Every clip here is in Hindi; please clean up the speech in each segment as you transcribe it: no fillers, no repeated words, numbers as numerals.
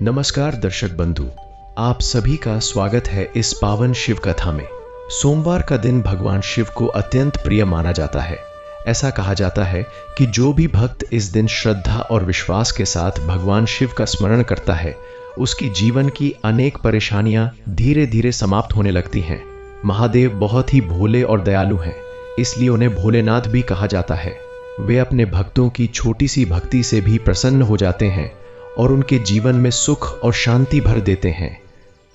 नमस्कार दर्शक बंधु, आप सभी का स्वागत है इस पावन शिव कथा में। सोमवार का दिन भगवान शिव को अत्यंत प्रिय माना जाता है। ऐसा कहा जाता है कि जो भी भक्त इस दिन श्रद्धा और विश्वास के साथ भगवान शिव का स्मरण करता है, उसकी जीवन की अनेक परेशानियां धीरे धीरे समाप्त होने लगती हैं। महादेव बहुत ही भोले और दयालु हैं, इसलिए उन्हें भोलेनाथ भी कहा जाता है। वे अपने भक्तों की छोटी सी भक्ति से भी प्रसन्न हो जाते हैं और उनके जीवन में सुख और शांति भर देते हैं।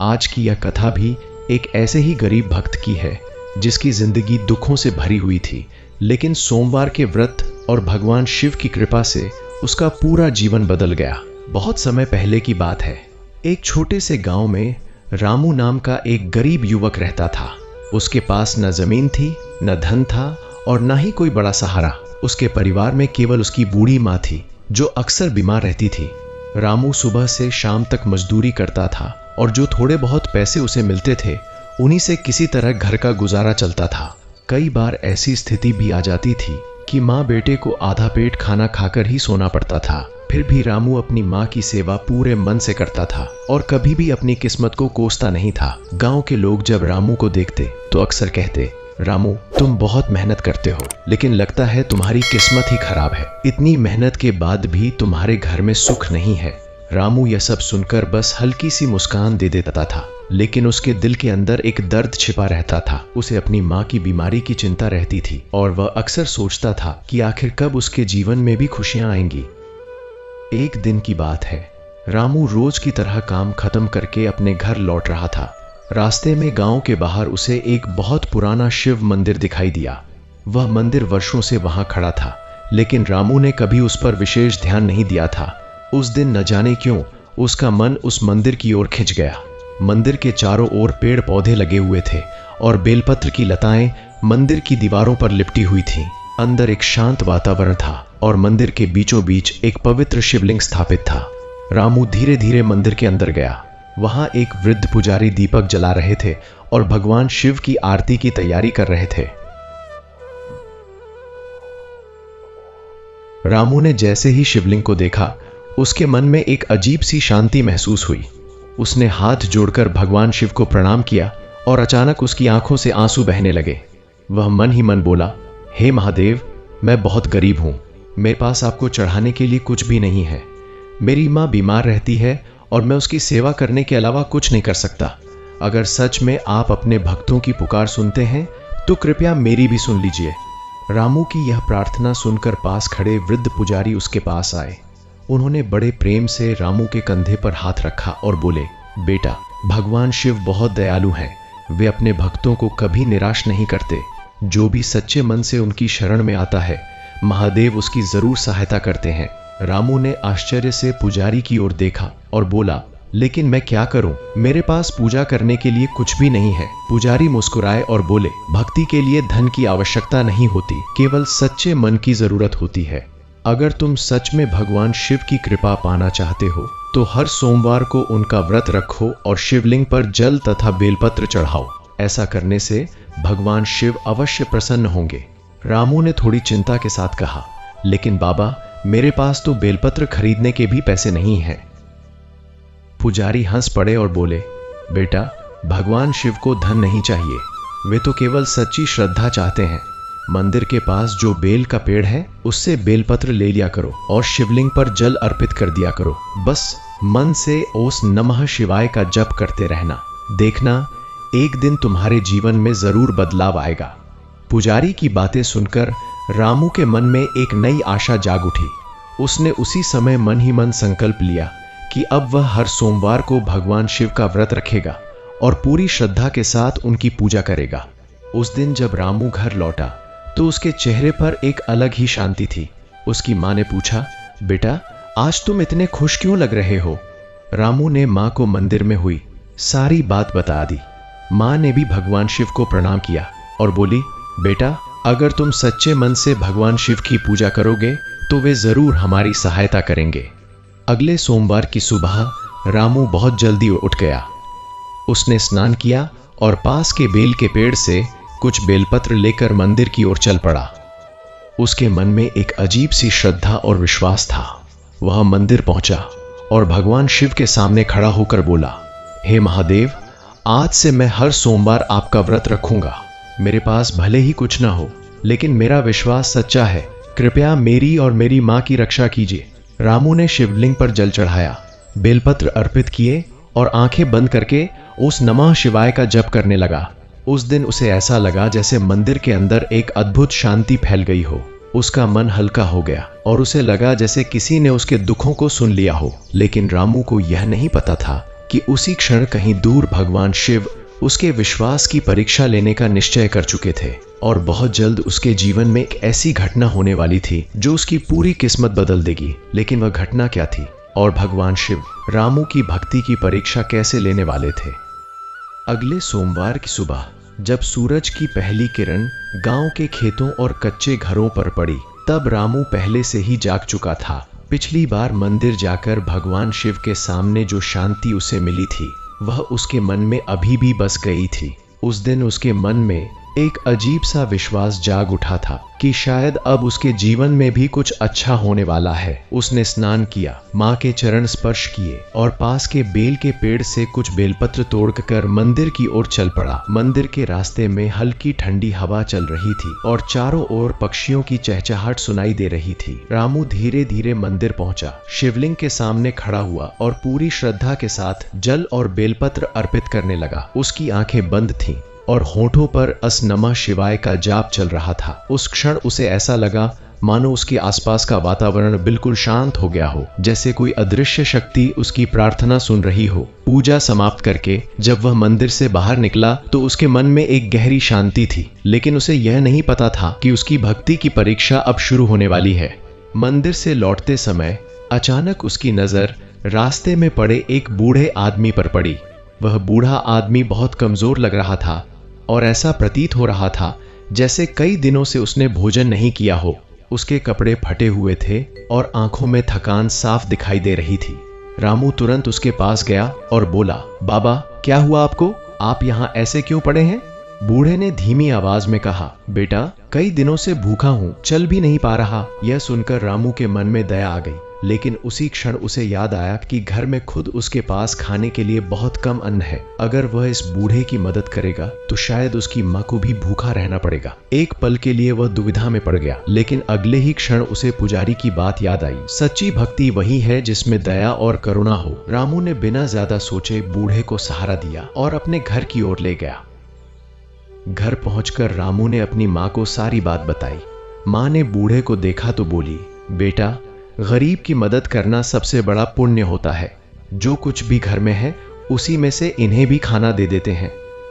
आज की यह कथा भी एक ऐसे ही गरीब भक्त की है जिसकी जिंदगी दुखों से भरी हुई थी, लेकिन सोमवार के व्रत और भगवान शिव की कृपा से उसका पूरा जीवन बदल गया। बहुत समय पहले की बात है। एक छोटे से गांव में रामू नाम का एक गरीब युवक रहता था। उसके पास न जमीन थी, न धन था और न ही कोई बड़ा सहारा। उसके परिवार में केवल उसकी बूढ़ी माँ थी जो अक्सर बीमार रहती थी। रामू सुबह से शाम तक मजदूरी करता था और जो थोड़े बहुत पैसे उसे मिलते थे, उन्हीं से किसी तरह घर का गुजारा चलता था। कई बार ऐसी स्थिति भी आ जाती थी कि माँ बेटे को आधा पेट खाना खाकर ही सोना पड़ता था। फिर भी रामू अपनी माँ की सेवा पूरे मन से करता था और कभी भी अपनी किस्मत को कोसता नहीं था। गांव के लोग जब रामू को देखते तो अक्सर कहते, रामू तुम बहुत मेहनत करते हो, लेकिन लगता है तुम्हारी किस्मत ही खराब है। इतनी मेहनत के बाद भी तुम्हारे घर में सुख नहीं है। रामू यह सब सुनकर बस हल्की सी मुस्कान दे देता था, लेकिन उसके दिल के अंदर एक दर्द छिपा रहता था। उसे अपनी माँ की बीमारी की चिंता रहती थी और वह अक्सर सोचता था कि आखिर कब उसके जीवन में भी खुशियां आएंगी। एक दिन की बात है, रामू रोज की तरह काम खत्म करके अपने घर लौट रहा था। रास्ते में गांव के बाहर उसे एक बहुत पुराना शिव मंदिर दिखाई दिया। वह मंदिर वर्षों से वहां खड़ा था, लेकिन रामू ने कभी उस पर विशेष ध्यान नहीं दिया था। उस दिन न जाने क्यों उसका मन उस मंदिर की ओर खिंच गया। मंदिर के चारों ओर पेड़ पौधे लगे हुए थे और बेलपत्र की लताएं मंदिर की दीवारों पर लिपटी हुई थीं। अंदर एक शांत वातावरण था और मंदिर के बीचों बीच एक पवित्र शिवलिंग स्थापित था। रामू धीरे धीरे मंदिर के अंदर गया। वहां एक वृद्ध पुजारी दीपक जला रहे थे और भगवान शिव की आरती की तैयारी कर रहे थे। रामू ने जैसे ही शिवलिंग को देखा, उसके मन में एक अजीब सी शांति महसूस हुई। उसने हाथ जोड़कर भगवान शिव को प्रणाम किया और अचानक उसकी आंखों से आंसू बहने लगे। वह मन ही मन बोला, हे महादेव, मैं बहुत गरीब हूं। मेरे पास आपको चढ़ाने के लिए कुछ भी नहीं है। मेरी मां बीमार रहती है और मैं उसकी सेवा करने के अलावा कुछ नहीं कर सकता। अगर सच में आप अपने भक्तों की पुकार सुनते हैं तो कृपया मेरी भी सुन लीजिए। रामू की यह प्रार्थना सुनकर पास खड़े वृद्ध पुजारी उसके पास आए। उन्होंने बड़े प्रेम से रामू के कंधे पर हाथ रखा और बोले, बेटा, भगवान शिव बहुत दयालु हैं। वे अपने भक्तों को कभी निराश नहीं करते। जो भी सच्चे मन से उनकी शरण में आता है, महादेव उसकी जरूर सहायता करते हैं। रामू ने आश्चर्य से पुजारी की ओर देखा और बोला, लेकिन मैं क्या करूं? मेरे पास पूजा करने के लिए कुछ भी नहीं है। पुजारी मुस्कुराए और बोले, भक्ति के लिए धन की आवश्यकता नहीं होती, केवल सच्चे मन की जरूरत होती है। अगर तुम सच में भगवान शिव की कृपा पाना चाहते हो तो हर सोमवार को उनका व्रत रखो और शिवलिंग पर जल तथा बेलपत्र चढ़ाओ। ऐसा करने से भगवान शिव अवश्य प्रसन्न होंगे। रामू ने थोड़ी चिंता के साथ कहा, लेकिन बाबा, मेरे पास तो बेलपत्र खरीदने के भी पैसे नहीं हैं। पुजारी हंस पड़े और बोले, बेटा, भगवान शिव को धन नहीं चाहिए। वे तो केवल सच्ची श्रद्धा चाहते हैं। मंदिर के पास जो बेल का पेड़ है, उससे बेलपत्र ले लिया करो और शिवलिंग पर जल अर्पित कर दिया करो। बस मन से ओस नमः शिवाय का जप करते रहना। देखना, एक दिन तुम्हारे जीवन में जरूर बदलाव आएगा। पुजारी की बातें सुनकर रामू के मन में एक नई आशा जाग उठी। उसने उसी समय मन ही मन संकल्प लिया कि अब वह हर सोमवार को भगवान शिव का व्रत रखेगा और पूरी श्रद्धा के साथ उनकी पूजा करेगा। उस दिन जब रामू घर लौटा तो उसके चेहरे पर एक अलग ही शांति थी। उसकी माँ ने पूछा, बेटा, आज तुम इतने खुश क्यों लग रहे हो? रामू ने माँ को मंदिर में हुई सारी बात बता दी। माँ ने भी भगवान शिव को प्रणाम किया और बोली, बेटा, अगर तुम सच्चे मन से भगवान शिव की पूजा करोगे तो वे जरूर हमारी सहायता करेंगे। अगले सोमवार की सुबह रामू बहुत जल्दी उठ गया। उसने स्नान किया और पास के बेल के पेड़ से कुछ बेलपत्र लेकर मंदिर की ओर चल पड़ा। उसके मन में एक अजीब सी श्रद्धा और विश्वास था। वह मंदिर पहुंचा और भगवान शिव के सामने खड़ा होकर बोला, हे महादेव, आज से मैं हर सोमवार आपका व्रत रखूंगा। मेरे पास भले ही कुछ ना हो, लेकिन मेरा विश्वास सच्चा है। कृपया मेरी और मेरी माँ की रक्षा कीजिए। रामू ने शिवलिंग पर जल चढ़ाया, बेलपत्र अर्पित किए और आंखें बंद करके उस नमः शिवाय का जप करने लगा। उस दिन उसे ऐसा लगा जैसे मंदिर के अंदर एक अद्भुत शांति फैल गई हो। उसका मन हल्का हो गया और उसे लगा जैसे किसी ने उसके दुखों को सुन लिया हो। लेकिन रामू को यह नहीं पता था कि उसी क्षण कहीं दूर भगवान शिव उसके विश्वास की परीक्षा लेने का निश्चय कर चुके थे और बहुत जल्द उसके जीवन में एक ऐसी घटना होने वाली थी जो उसकी पूरी किस्मत बदल देगी। लेकिन वह घटना क्या थी और भगवान शिव रामू की भक्ति की परीक्षा कैसे लेने वाले थे? अगले सोमवार की सुबह जब सूरज की पहली किरण गांव के खेतों और कच्चे घरों पर पड़ी, तब रामू पहले से ही जाग चुका था। पिछली बार मंदिर जाकर भगवान शिव के सामने जो शांति उसे मिली थी, वह उसके मन में अभी भी बस गई थी। उस दिन उसके मन में एक अजीब सा विश्वास जाग उठा था कि शायद अब उसके जीवन में भी कुछ अच्छा होने वाला है। उसने स्नान किया, माँ के चरण स्पर्श किए और पास के बेल के पेड़ से कुछ बेलपत्र तोड़कर मंदिर की ओर चल पड़ा। मंदिर के रास्ते में हल्की ठंडी हवा चल रही थी और चारों ओर पक्षियों की चहचहाहट सुनाई दे रही थी। रामू धीरे धीरे मंदिर पहुंचा, शिवलिंग के सामने खड़ा हुआ और पूरी श्रद्धा के साथ जल और बेलपत्र अर्पित करने लगा। उसकी आंखें बंद थीं और होठों पर अस नमः शिवाय का जाप चल रहा था। उस क्षण उसे ऐसा लगा मानो उसके आसपास का वातावरण बिल्कुल शांत हो गया हो, जैसे कोई अदृश्य शक्ति उसकी प्रार्थना सुन रही हो। पूजा समाप्त करके जब वह मंदिर से बाहर निकला तो उसके मन में एक गहरी शांति थी, लेकिन उसे यह नहीं पता था कि उसकी भक्ति की परीक्षा अब शुरू होने वाली है। मंदिर से लौटते समय अचानक उसकी नजर रास्ते में पड़े एक बूढ़े आदमी पर पड़ी। वह बूढ़ा आदमी बहुत कमजोर लग रहा था और ऐसा प्रतीत हो रहा था जैसे कई दिनों से उसने भोजन नहीं किया हो। उसके कपड़े फटे हुए थे और आंखों में थकान साफ दिखाई दे रही थी। रामू तुरंत उसके पास गया और बोला, बाबा, क्या हुआ आपको? आप यहाँ ऐसे क्यों पड़े हैं? बूढ़े ने धीमी आवाज में कहा, बेटा, कई दिनों से भूखा हूँ, चल भी नहीं पा रहा। यह सुनकर रामू के मन में दया आ गई, लेकिन उसी क्षण उसे याद आया कि घर में खुद उसके पास खाने के लिए बहुत कम अन्न है। अगर वह इस बूढ़े की मदद करेगा तो शायद उसकी माँ को भी भूखा रहना पड़ेगा। एक पल के लिए वह दुविधा में पड़ गया, लेकिन अगले ही क्षण उसे पुजारी की बात याद आई। सच्ची भक्ति वही है जिसमें दया और करुणा हो। रामू ने बिना ज्यादा सोचे बूढ़े को सहारा दिया और अपने घर की ओर ले गया। घर पहुंचकर रामू ने अपनी माँ को सारी बात बताई। माँ ने बूढ़े को देखा तो बोली, बेटा, गरीब की मदद करना सबसे बड़ा पुण्य होता है। जो कुछ भी घर में है उसी में से इन्हें भी खाना दे देते हैं।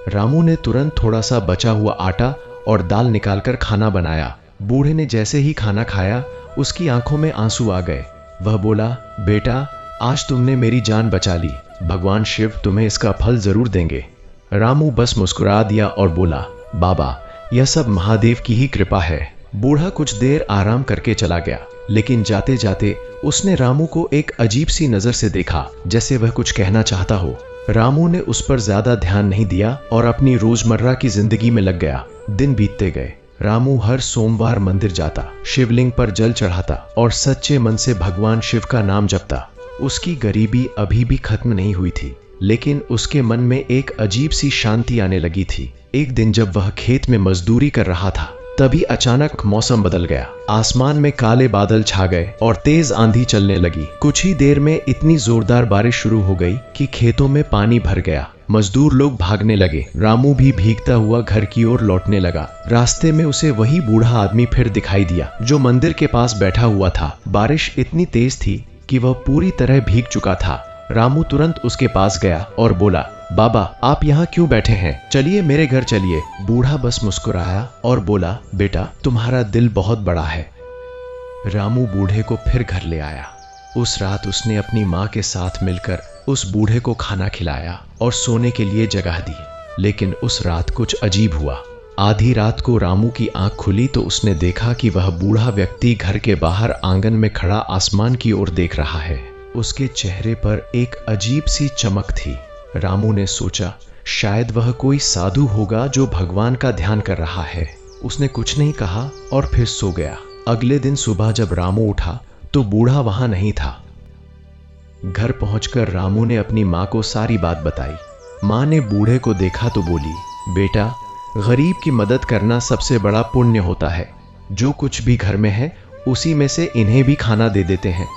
रामू ने तुरंत थोड़ा सा बचा हुआ आटा और दाल निकालकर खाना बनाया। बूढ़े ने जैसे ही खाना खाया उसकी आंखों में आंसू आ गए। वह बोला, बेटा, आज तुमने मेरी जान बचा ली। भगवान शिव तुम्हें इसका फल जरूर देंगे। रामू बस मुस्कुरा दिया और बोला, बाबा, यह सब महादेव की ही कृपा है। बूढ़ा कुछ देर आराम करके चला गया, लेकिन जाते जाते उसने रामू को एक अजीब सी नजर से देखा, जैसे वह कुछ कहना चाहता हो। रामू ने उस पर ज्यादा ध्यान नहीं दिया और अपनी रोजमर्रा की जिंदगी में लग गया। दिन बीतते गए। रामू हर सोमवार मंदिर जाता, शिवलिंग पर जल चढ़ाता और सच्चे मन से भगवान शिव का नाम जपता। उसकी गरीबी अभी भी खत्म नहीं हुई थी, लेकिन उसके मन में एक अजीब सी शांति आने लगी थी। एक दिन जब वह खेत में मजदूरी कर रहा था, तभी अचानक मौसम बदल गया। आसमान में काले बादल छा गए और तेज आंधी चलने लगी। कुछ ही देर में इतनी जोरदार बारिश शुरू हो गई कि खेतों में पानी भर गया। मजदूर लोग भागने लगे। रामू भी भीगता हुआ घर की ओर लौटने लगा। रास्ते में उसे वही बूढ़ा आदमी फिर दिखाई दिया जो मंदिर के पास बैठा हुआ था। बारिश इतनी तेज थी कि वह पूरी तरह भीग चुका था। रामू तुरंत उसके पास गया और बोला, बाबा, आप यहाँ क्यों बैठे हैं? चलिए मेरे घर चलिए। बूढ़ा बस मुस्कुराया और बोला, बेटा, तुम्हारा दिल बहुत बड़ा है। रामू बूढ़े को फिर घर ले आया। उस रात उसने अपनी माँ के साथ मिलकर उस बूढ़े को खाना खिलाया और सोने के लिए जगह दी। लेकिन उस रात कुछ अजीब हुआ। आधी रात को रामू की आंख खुली तो उसने देखा कि वह बूढ़ा व्यक्ति घर के बाहर आंगन में खड़ा आसमान की ओर देख रहा है। उसके चेहरे पर एक अजीब सी चमक थी। रामू ने सोचा, शायद वह कोई साधु होगा जो भगवान का ध्यान कर रहा है। उसने कुछ नहीं कहा और फिर सो गया। अगले दिन सुबह जब रामू उठा तो बूढ़ा वहां नहीं था। घर पहुंचकर रामू ने अपनी माँ को सारी बात बताई। माँ ने बूढ़े को देखा तो बोली, बेटा, गरीब की मदद करना सबसे बड़ा पुण्य होता है। जो कुछ भी घर में है उसी में से इन्हें भी खाना दे देते हैं।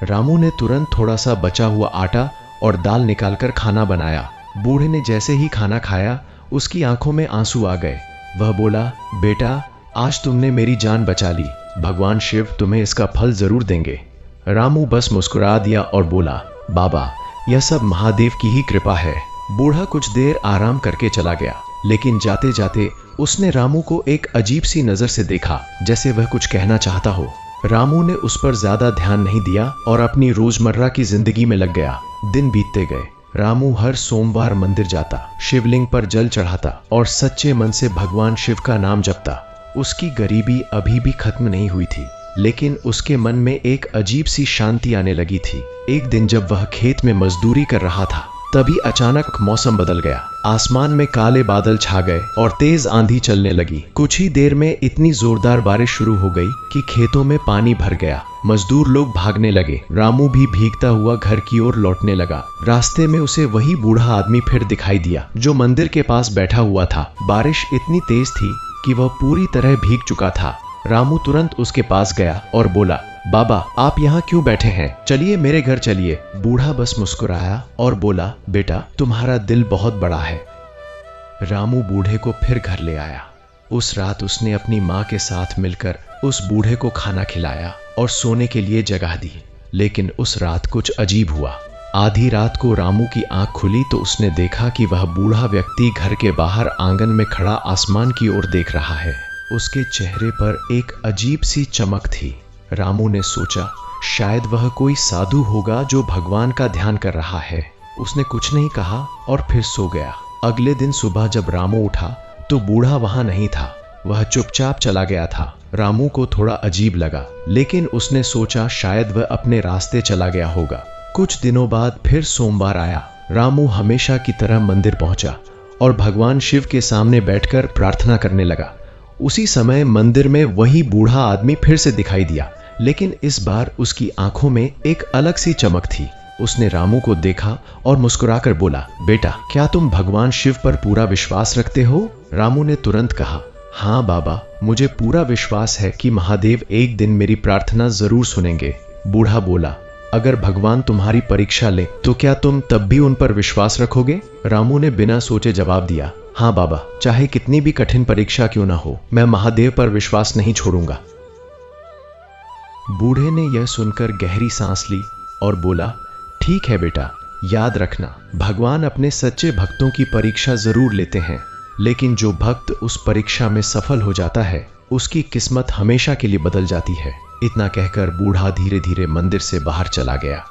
रामू ने तुरंत थोड़ा सा बचा हुआ आटा और दाल निकालकर खाना बनाया। बूढ़े ने जैसे ही खाना खाया उसकी आंखों में आंसू आ गए। वह बोला, बेटा, आज तुमने मेरी जान बचा ली। भगवान शिव तुम्हें इसका फल जरूर देंगे। रामू बस मुस्कुरा दिया और बोला, बाबा, यह सब महादेव की ही कृपा है। बूढ़ा कुछ देर आराम करके चला गया, लेकिन जाते जाते उसने रामू को एक अजीब सी नजर से देखा, जैसे वह कुछ कहना चाहता हो। रामू ने उस पर ज्यादा ध्यान नहीं दिया और अपनी रोजमर्रा की जिंदगी में लग गया। दिन बीतते गए। रामू हर सोमवार मंदिर जाता, शिवलिंग पर जल चढ़ाता और सच्चे मन से भगवान शिव का नाम जपता। उसकी गरीबी अभी भी खत्म नहीं हुई थी, लेकिन उसके मन में एक अजीब सी शांति आने लगी थी। एक दिन जब वह खेत में मजदूरी कर रहा था, तभी अचानक मौसम बदल गया। आसमान में काले बादल छा गए और तेज आंधी चलने लगी। कुछ ही देर में इतनी जोरदार बारिश शुरू हो गई कि खेतों में पानी भर गया। मजदूर लोग भागने लगे। रामू भी भीगता हुआ घर की ओर लौटने लगा। रास्ते में उसे वही बूढ़ा आदमी फिर दिखाई दिया जो मंदिर के पास बैठा हुआ था। बारिश इतनी तेज थी कि वह पूरी तरह भीग चुका था। रामू तुरंत उसके पास गया और बोला, बाबा, आप यहाँ क्यों बैठे हैं? चलिए मेरे घर चलिए। बूढ़ा बस मुस्कुराया और बोला, बेटा, तुम्हारा दिल बहुत बड़ा है। रामू बूढ़े को फिर घर ले आया। उस रात उसने अपनी माँ के साथ मिलकर उस बूढ़े को खाना खिलाया और सोने के लिए जगह दी। लेकिन उस रात कुछ अजीब हुआ। आधी रात को रामू की आंख खुली तो उसने देखा कि वह बूढ़ा व्यक्ति घर के बाहर आंगन में खड़ा आसमान की ओर देख रहा है। उसके चेहरे पर एक अजीब सी चमक थी। रामू ने सोचा, शायद वह कोई साधु होगा जो भगवान का ध्यान कर रहा है। उसने कुछ नहीं कहा और फिर सो गया। अगले दिन सुबह जब रामू उठा तो बूढ़ा वहां नहीं था। वह चुपचाप चला गया था। रामू को थोड़ा अजीब लगा, लेकिन उसने सोचा शायद वह अपने रास्ते चला गया होगा। कुछ दिनों बाद फिर सोमवार आया। रामू हमेशा की तरह मंदिर पहुंचा और भगवान शिव के सामने बैठकर प्रार्थना करने लगा। उसी समय मंदिर में वही बूढ़ा आदमी फिर से दिखाई दिया, लेकिन इस बार उसकी आंखों में एक अलग सी चमक थी। उसने रामू को देखा और मुस्कुराकर बोला, बेटा, क्या तुम भगवान शिव पर पूरा विश्वास रखते हो? रामू ने तुरंत कहा, हाँ बाबा, मुझे पूरा विश्वास है कि महादेव एक दिन मेरी प्रार्थना जरूर सुनेंगे। बूढ़ा बोला, अगर भगवान तुम्हारी परीक्षा ले तो क्या तुम तब भी उन पर विश्वास रखोगे? रामू ने बिना सोचे जवाब दिया, हाँ बाबा, चाहे कितनी भी कठिन परीक्षा क्यों ना हो, मैं महादेव पर विश्वास नहीं छोड़ूंगा। बूढ़े ने यह सुनकर गहरी सांस ली और बोला, ठीक है बेटा, याद रखना, भगवान अपने सच्चे भक्तों की परीक्षा जरूर लेते हैं, लेकिन जो भक्त उस परीक्षा में सफल हो जाता है उसकी किस्मत हमेशा के लिए बदल जाती है। इतना कहकर बूढ़ा धीरे धीरे मंदिर से बाहर चला गया।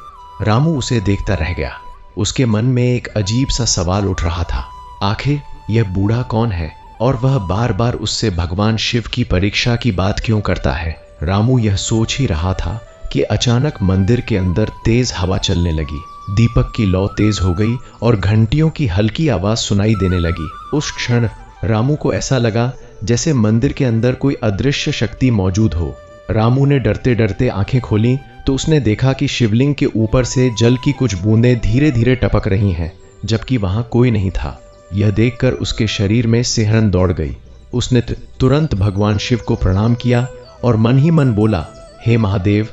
रामू उसे देखता रह गया। उसके मन में एक अजीब सा सवाल उठ रहा था, आखिर यह बूढ़ा कौन है और वह बार बार उससे भगवान शिव की परीक्षा की बात क्यों करता है? रामू यह सोच ही रहा था कि अचानक मंदिर के अंदर तेज हवा चलने लगी। दीपक की लौ तेज हो गई और घंटियों की हल्की आवाज सुनाई देने लगी। उस क्षण रामू को ऐसा लगा जैसे मंदिर के अंदर कोई अदृश्य शक्ति मौजूद हो। रामू ने डरते डरते आंखें खोली तो उसने देखा कि शिवलिंग के ऊपर से जल की कुछ बूंदें धीरे धीरे टपक रही हैं, जबकि वहां कोई नहीं था। यह देखकर उसके शरीर में सिहरन दौड़ गई। उसने तुरंत भगवान शिव को प्रणाम किया और मन ही मन बोला, हे महादेव,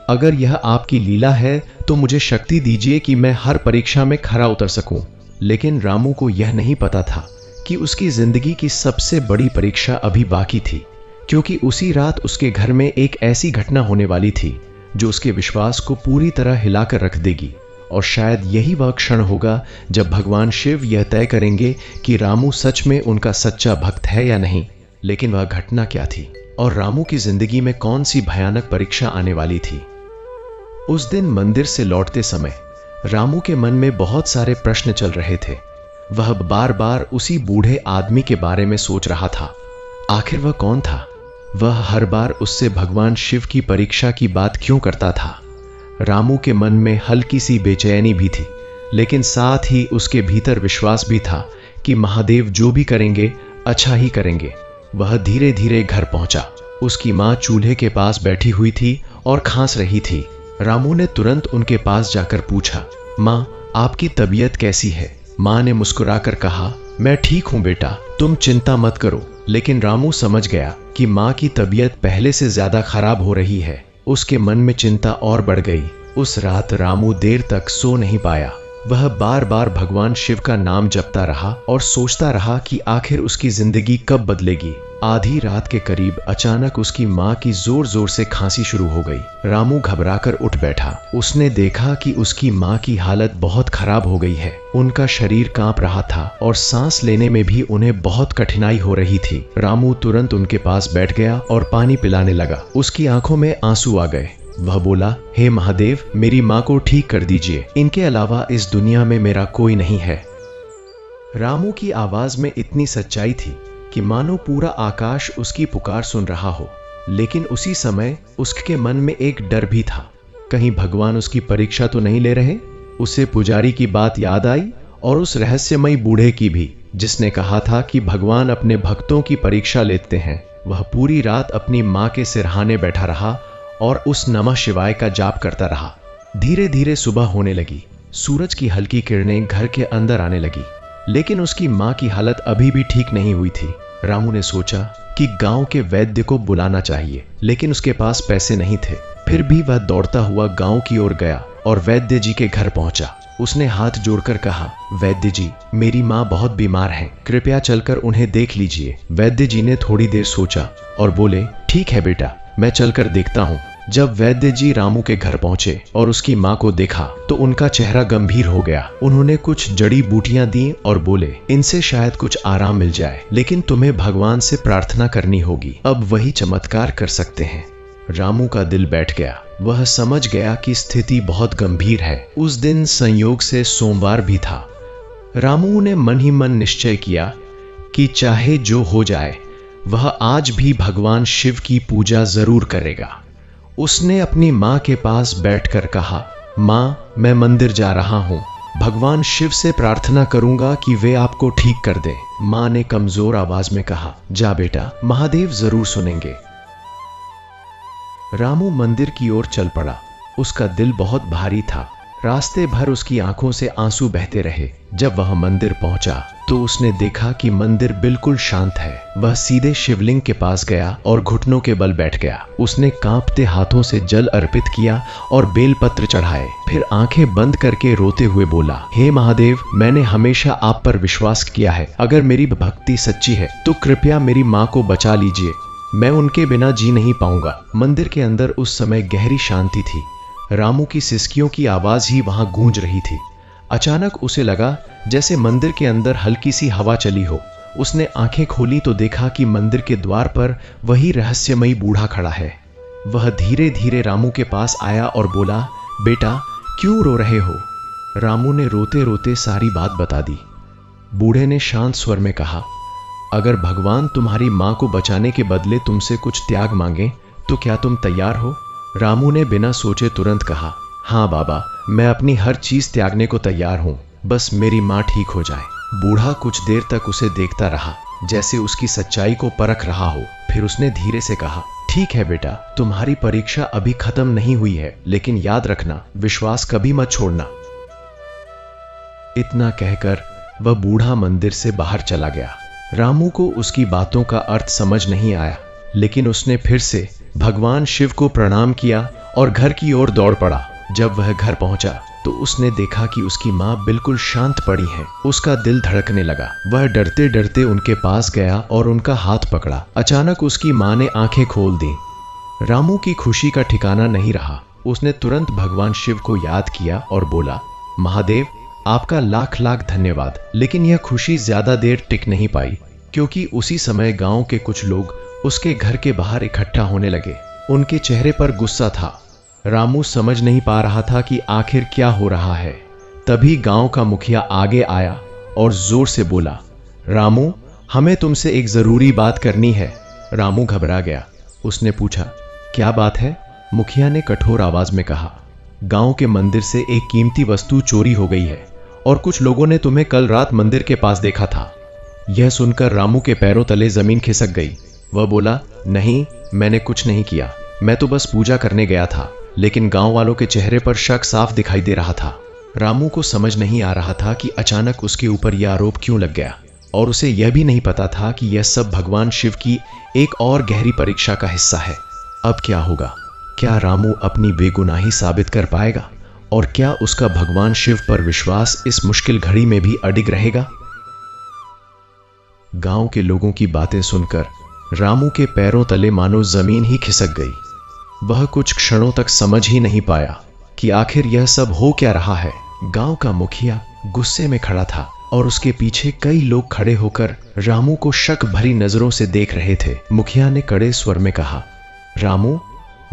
अगर यह आपकी लीला है तो मुझे शक्ति दीजिए कि मैं हर परीक्षा में खरा उतर सकूं। लेकिन रामू को यह नहीं पता था कि उसकी जिंदगी की सबसे बड़ी परीक्षा अभी बाकी थी, क्योंकि उसी रात उसके घर में एक ऐसी घटना होने वाली थी जो उसके विश्वास को पूरी तरह हिलाकर रख देगी। और शायद यही वह क्षण होगा जब भगवान शिव यह तय करेंगे कि रामू सच में उनका सच्चा भक्त है या नहीं। लेकिन वह घटना क्या थी और रामू की जिंदगी में कौन सी भयानक परीक्षा आने वाली थी? उस दिन मंदिर से लौटते समय रामू के मन में बहुत सारे प्रश्न चल रहे थे। वह बार बार उसी बूढ़े आदमी के बारे में सोच रहा था। आखिर वह कौन था? वह हर बार उससे भगवान शिव की परीक्षा की बात क्यों करता था? रामू के मन में हल्की सी बेचैनी भी थी, लेकिन साथ ही उसके भीतर विश्वास भी था कि महादेव जो भी करेंगे अच्छा ही करेंगे। वह धीरे धीरे घर पहुंचा। उसकी मां चूल्हे के पास बैठी हुई थी और खांस रही थी। रामू ने तुरंत उनके पास जाकर पूछा, माँ आपकी तबीयत कैसी है? माँ ने मुस्कुराकर कहा, मैं ठीक हूँ बेटा, तुम चिंता मत करो। लेकिन रामू समझ गया कि माँ की तबीयत पहले से ज्यादा खराब हो रही है। उसके मन में चिंता और बढ़ गई। उस रात रामू देर तक सो नहीं पाया। वह बार बार भगवान शिव का नाम जपता रहा और सोचता रहा कि आखिर उसकी जिंदगी कब बदलेगी। आधी रात के करीब अचानक उसकी माँ की जोर जोर से खांसी शुरू हो गई। रामू घबराकर उठ बैठा। उसने देखा कि उसकी माँ की हालत बहुत खराब हो गई है। उनका शरीर कांप रहा था और सांस लेने में भी उन्हें बहुत कठिनाई हो रही थी। रामू तुरंत उनके पास बैठ गया और पानी पिलाने लगा। उसकी आंखों में आंसू आ गए। वह बोला, हे महादेव, मेरी माँ को ठीक कर दीजिए। इनके अलावा इस दुनिया में मेरा कोई नहीं है। रामू की आवाज में इतनी सच्चाई थी कि मानो पूरा आकाश उसकी पुकार सुन रहा हो। लेकिन उसी समय उसके मन में एक डर भी था। कहीं भगवान उसकी परीक्षा तो नहीं ले रहे? उसे पुजारी की बात याद आई और उस रहस्यमयी बूढ़े की भी, जिसने कहा था कि भगवान अपने भक्तों की परीक्षा लेते हैं। वह पूरी रात अपनी माँ के सिरहाने बैठा रहा और उस नमः शिवाय का जाप करता रहा। धीरे धीरे सुबह होने लगी। सूरज की हल्की किरणें घर के अंदर आने लगी। लेकिन उसकी माँ की हालत अभी भी ठीक नहीं हुई थी। रामू ने सोचा कि गांव के वैद्य को बुलाना चाहिए, लेकिन उसके पास पैसे नहीं थे। फिर भी वह दौड़ता हुआ गांव की ओर गया और वैद्य जी के घर पहुंचा। उसने हाथ जोड़कर कहा, वैद्य जी, मेरी माँ बहुत बीमार है, कृपया चलकर उन्हें देख लीजिए। वैद्य जी ने थोड़ी देर सोचा और बोले, ठीक है बेटा, मैं चलकर देखता हूँ। जब वैद्य जी रामू के घर पहुंचे और उसकी माँ को देखा तो उनका चेहरा गंभीर हो गया। उन्होंने कुछ जड़ी बूटियां दी और बोले, इनसे शायद कुछ आराम मिल जाए, लेकिन तुम्हें भगवान से प्रार्थना करनी होगी, अब वही चमत्कार कर सकते हैं। रामू का दिल बैठ गया। वह समझ गया कि स्थिति बहुत गंभीर है। उस दिन संयोग से सोमवार भी था। रामू ने मन ही मन निश्चय किया कि चाहे जो हो जाए वह आज भी भगवान शिव की पूजा जरूर करेगा। उसने अपनी माँ के पास बैठकर कहा, माँ, मैं मंदिर जा रहा हूँ, भगवान शिव से प्रार्थना करूंगा कि वे आपको ठीक कर दे। माँ ने कमजोर आवाज में कहा, जा बेटा, महादेव जरूर सुनेंगे। रामू मंदिर की ओर चल पड़ा। उसका दिल बहुत भारी था। रास्ते भर उसकी आंखों से आंसू बहते रहे। जब वह मंदिर पहुंचा तो उसने देखा कि मंदिर बिल्कुल शांत है। वह सीधे शिवलिंग के पास गया और घुटनों के बल बैठ गया। उसने कांपते हाथों से जल अर्पित किया और बेलपत्र चढ़ाए। फिर आंखें बंद करके रोते हुए बोला, हे महादेव, मैंने हमेशा आप पर विश्वास किया है। अगर मेरी भक्ति सच्ची है तो कृपया मेरी माँ को बचा लीजिए। मैं उनके बिना जी नहीं पाऊंगा। मंदिर के अंदर उस समय गहरी शांति थी। रामू की सिसकियों की आवाज ही वहां गूंज रही थी। अचानक उसे लगा जैसे मंदिर के अंदर हल्की सी हवा चली हो। उसने आंखें खोली तो देखा कि मंदिर के द्वार पर वही रहस्यमयी बूढ़ा खड़ा है। वह धीरे धीरे रामू के पास आया और बोला, बेटा, क्यों रो रहे हो? रामू ने रोते रोते सारी बात बता दी। बूढ़े ने शांत स्वर में कहा, अगर भगवान तुम्हारी माँ को बचाने के बदले तुमसे कुछ त्याग मांगे तो क्या तुम तैयार हो? रामू ने बिना सोचे तुरंत कहा, हाँ बाबा, मैं अपनी हर चीज त्यागने को तैयार हूँ, बस मेरी माँ ठीक हो जाए। बूढ़ा कुछ देर तक उसे देखता रहा, जैसे उसकी सच्चाई को परख रहा हो। फिर उसने धीरे से कहा, ठीक है बेटा, तुम्हारी परीक्षा अभी खत्म नहीं हुई है, लेकिन याद रखना, विश्वास कभी मत छोड़ना। इतना कहकर वह बूढ़ा मंदिर से बाहर चला गया। रामू को उसकी बातों का अर्थ समझ नहीं आया, लेकिन उसने फिर से भगवान शिव को प्रणाम किया और घर की ओर दौड़ पड़ा। जब वह घर पहुंचा तो उसने देखा कि उसकी माँ बिल्कुल शांत पड़ी है। उसका दिल धड़कने लगा। वह डरते डरते उनके पास गया और उनका हाथ पकड़ा। अचानक उसकी माँ ने आंखें खोल दी। रामू की खुशी का ठिकाना नहीं रहा। उसने तुरंत भगवान शिव को याद किया और बोला, महादेव, आपका लाख लाख धन्यवाद। लेकिन यह खुशी ज्यादा देर टिक नहीं पाई, क्योंकि उसी समय गांव के कुछ लोग उसके घर के बाहर इकट्ठा होने लगे। उनके चेहरे पर गुस्सा था। रामू समझ नहीं पा रहा था कि आखिर क्या हो रहा है। तभी गांव का मुखिया आगे आया और जोर से बोला, रामू, हमें तुमसे एक जरूरी बात करनी है। रामू घबरा गया। उसने पूछा, क्या बात है? मुखिया ने कठोर आवाज में कहा, गांव के मंदिर से एक कीमती वस्तु चोरी हो गई है और कुछ लोगों ने तुम्हें कल रात मंदिर के पास देखा था। यह सुनकर रामू के पैरों तले जमीन खिसक गई। वह बोला, नहीं, मैंने कुछ नहीं किया, मैं तो बस पूजा करने गया था। लेकिन गांव वालों के चेहरे पर शक साफ दिखाई दे रहा था। रामू को समझ नहीं आ रहा था कि अचानक उसके ऊपर यह आरोप क्यों लग गया, और उसे यह भी नहीं पता था कि यह सब भगवान शिव की एक और गहरी परीक्षा का हिस्सा है। अब क्या होगा? क्या रामू अपनी बेगुनाही साबित कर पाएगा, और क्या उसका भगवान शिव पर विश्वास इस मुश्किल घड़ी में भी अडिग रहेगा? गांव के लोगों की बातें सुनकर रामू के पैरों तले मानो जमीन ही खिसक गई। वह कुछ क्षणों तक समझ ही नहीं पाया कि आखिर यह सब हो क्या रहा है। गांव का मुखिया गुस्से में खड़ा था और उसके पीछे कई लोग खड़े होकर रामू को शक भरी नजरों से देख रहे थे। मुखिया ने कड़े स्वर में कहा, रामू,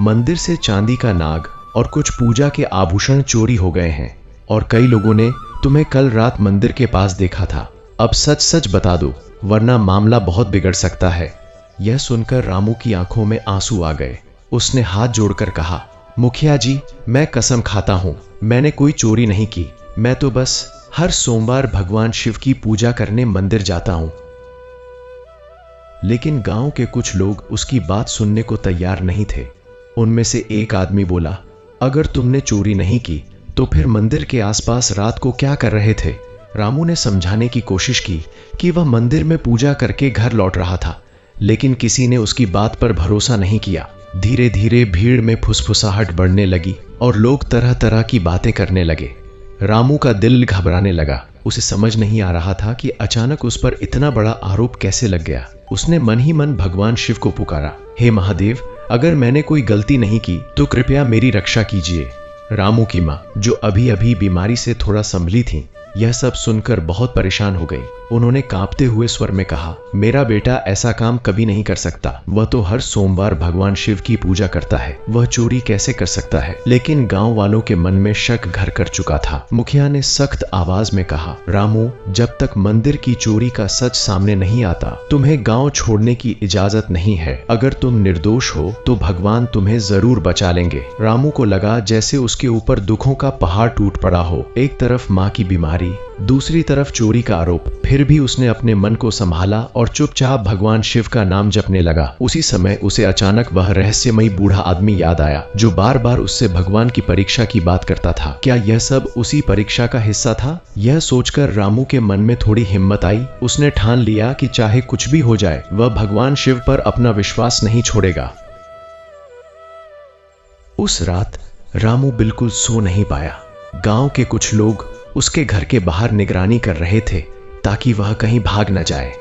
मंदिर से चांदी का नाग और कुछ पूजा के आभूषण चोरी हो गए हैं, और कई लोगों ने तुम्हें कल रात मंदिर के पास देखा था। अब सच सच बता दो, वरना मामला बहुत बिगड़ सकता है। यह सुनकर रामू की आंखों में आंसू आ गए। उसने हाथ जोड़कर कहा, मुखिया जी, मैं कसम खाता हूं, मैंने कोई चोरी नहीं की। मैं तो बस हर सोमवार भगवान शिव की पूजा करने मंदिर जाता हूं। लेकिन गांव के कुछ लोग उसकी बात सुनने को तैयार नहीं थे। उनमें से एक आदमी बोला, अगर तुमने चोरी नहीं की तो फिर मंदिर के आसपास रात को क्या कर रहे थे? रामू ने समझाने की कोशिश की कि वह मंदिर में पूजा करके घर लौट रहा था, लेकिन किसी ने उसकी बात पर भरोसा नहीं किया। धीरे धीरे भीड़ में फुसफुसाहट बढ़ने लगी और लोग तरह तरह की बातें करने लगे। रामू का दिल घबराने लगा। उसे समझ नहीं आ रहा था कि अचानक उस पर इतना बड़ा आरोप कैसे लग गया। उसने मन ही मन भगवान शिव को पुकारा, हे महादेव, अगर मैंने कोई गलती नहीं की तो कृपया मेरी रक्षा कीजिए। रामू की माँ, जो अभी अभी बीमारी से थोड़ा संभली थी, यह सब सुनकर बहुत परेशान हो गई। उन्होंने कांपते हुए स्वर में कहा, मेरा बेटा ऐसा काम कभी नहीं कर सकता। वह तो हर सोमवार भगवान शिव की पूजा करता है, वह चोरी कैसे कर सकता है? लेकिन गांव वालों के मन में शक घर कर चुका था। मुखिया ने सख्त आवाज में कहा, रामू, जब तक मंदिर की चोरी का सच सामने नहीं आता, तुम्हें गाँव छोड़ने की इजाजत नहीं है। अगर तुम निर्दोष हो तो भगवान तुम्हें जरूर बचा लेंगे। रामू को लगा जैसे उसके ऊपर दुखों का पहाड़ टूट पड़ा हो। एक तरफ माँ की बीमारी, दूसरी तरफ चोरी का आरोप। फिर भी उसने अपने मन को संभाला और चुपचाप भगवान शिव का नाम जपने लगा। उसी समय उसे अचानक वह रहस्यमयी बूढ़ा आदमी याद आया, जो बार बार उससे भगवान की परीक्षा की बात करता था। क्या यह सब उसी परीक्षा का हिस्सा था? यह सोचकर रामू के मन में थोड़ी हिम्मत आई। उसने ठान लिया कि चाहे कुछ भी हो जाए, वह भगवान शिव पर अपना विश्वास नहीं छोड़ेगा। उस रात रामू बिल्कुल सो नहीं पाया। गांव के कुछ लोग उसके घर के बाहर निगरानी कर रहे थे ताकि वह कहीं भाग न जाए।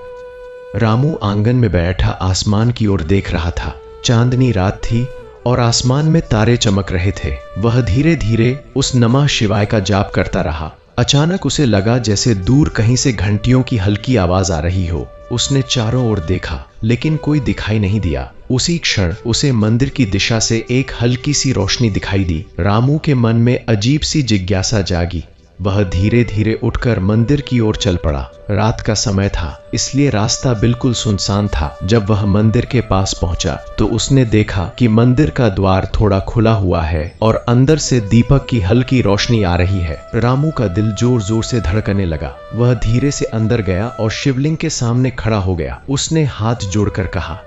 रामू आंगन में बैठा आसमान की ओर देख रहा था। चांदनी रात थी और आसमान में तारे चमक रहे थे। वह धीरे धीरे उस नमः शिवाय का जाप करता रहा। अचानक उसे लगा जैसे दूर कहीं से घंटियों की हल्की आवाज आ रही हो। उसने चारों ओर देखा, लेकिन कोई दिखाई नहीं दिया। उसी क्षण उसे मंदिर की दिशा से एक हल्की सी रोशनी दिखाई दी। रामू के मन में अजीब सी जिज्ञासा जागी। वह धीरे धीरे उठकर मंदिर की ओर चल पड़ा। रात का समय था, इसलिए रास्ता बिल्कुल सुनसान था। जब वह मंदिर के पास पहुंचा तो उसने देखा कि मंदिर का द्वार थोड़ा खुला हुआ है और अंदर से दीपक की हल्की रोशनी आ रही है। रामू का दिल जोर जोर से धड़कने लगा। वह धीरे से अंदर गया और शिवलिंग के सामने खड़ा हो गया। उसने हाथ जोड़कर कहा,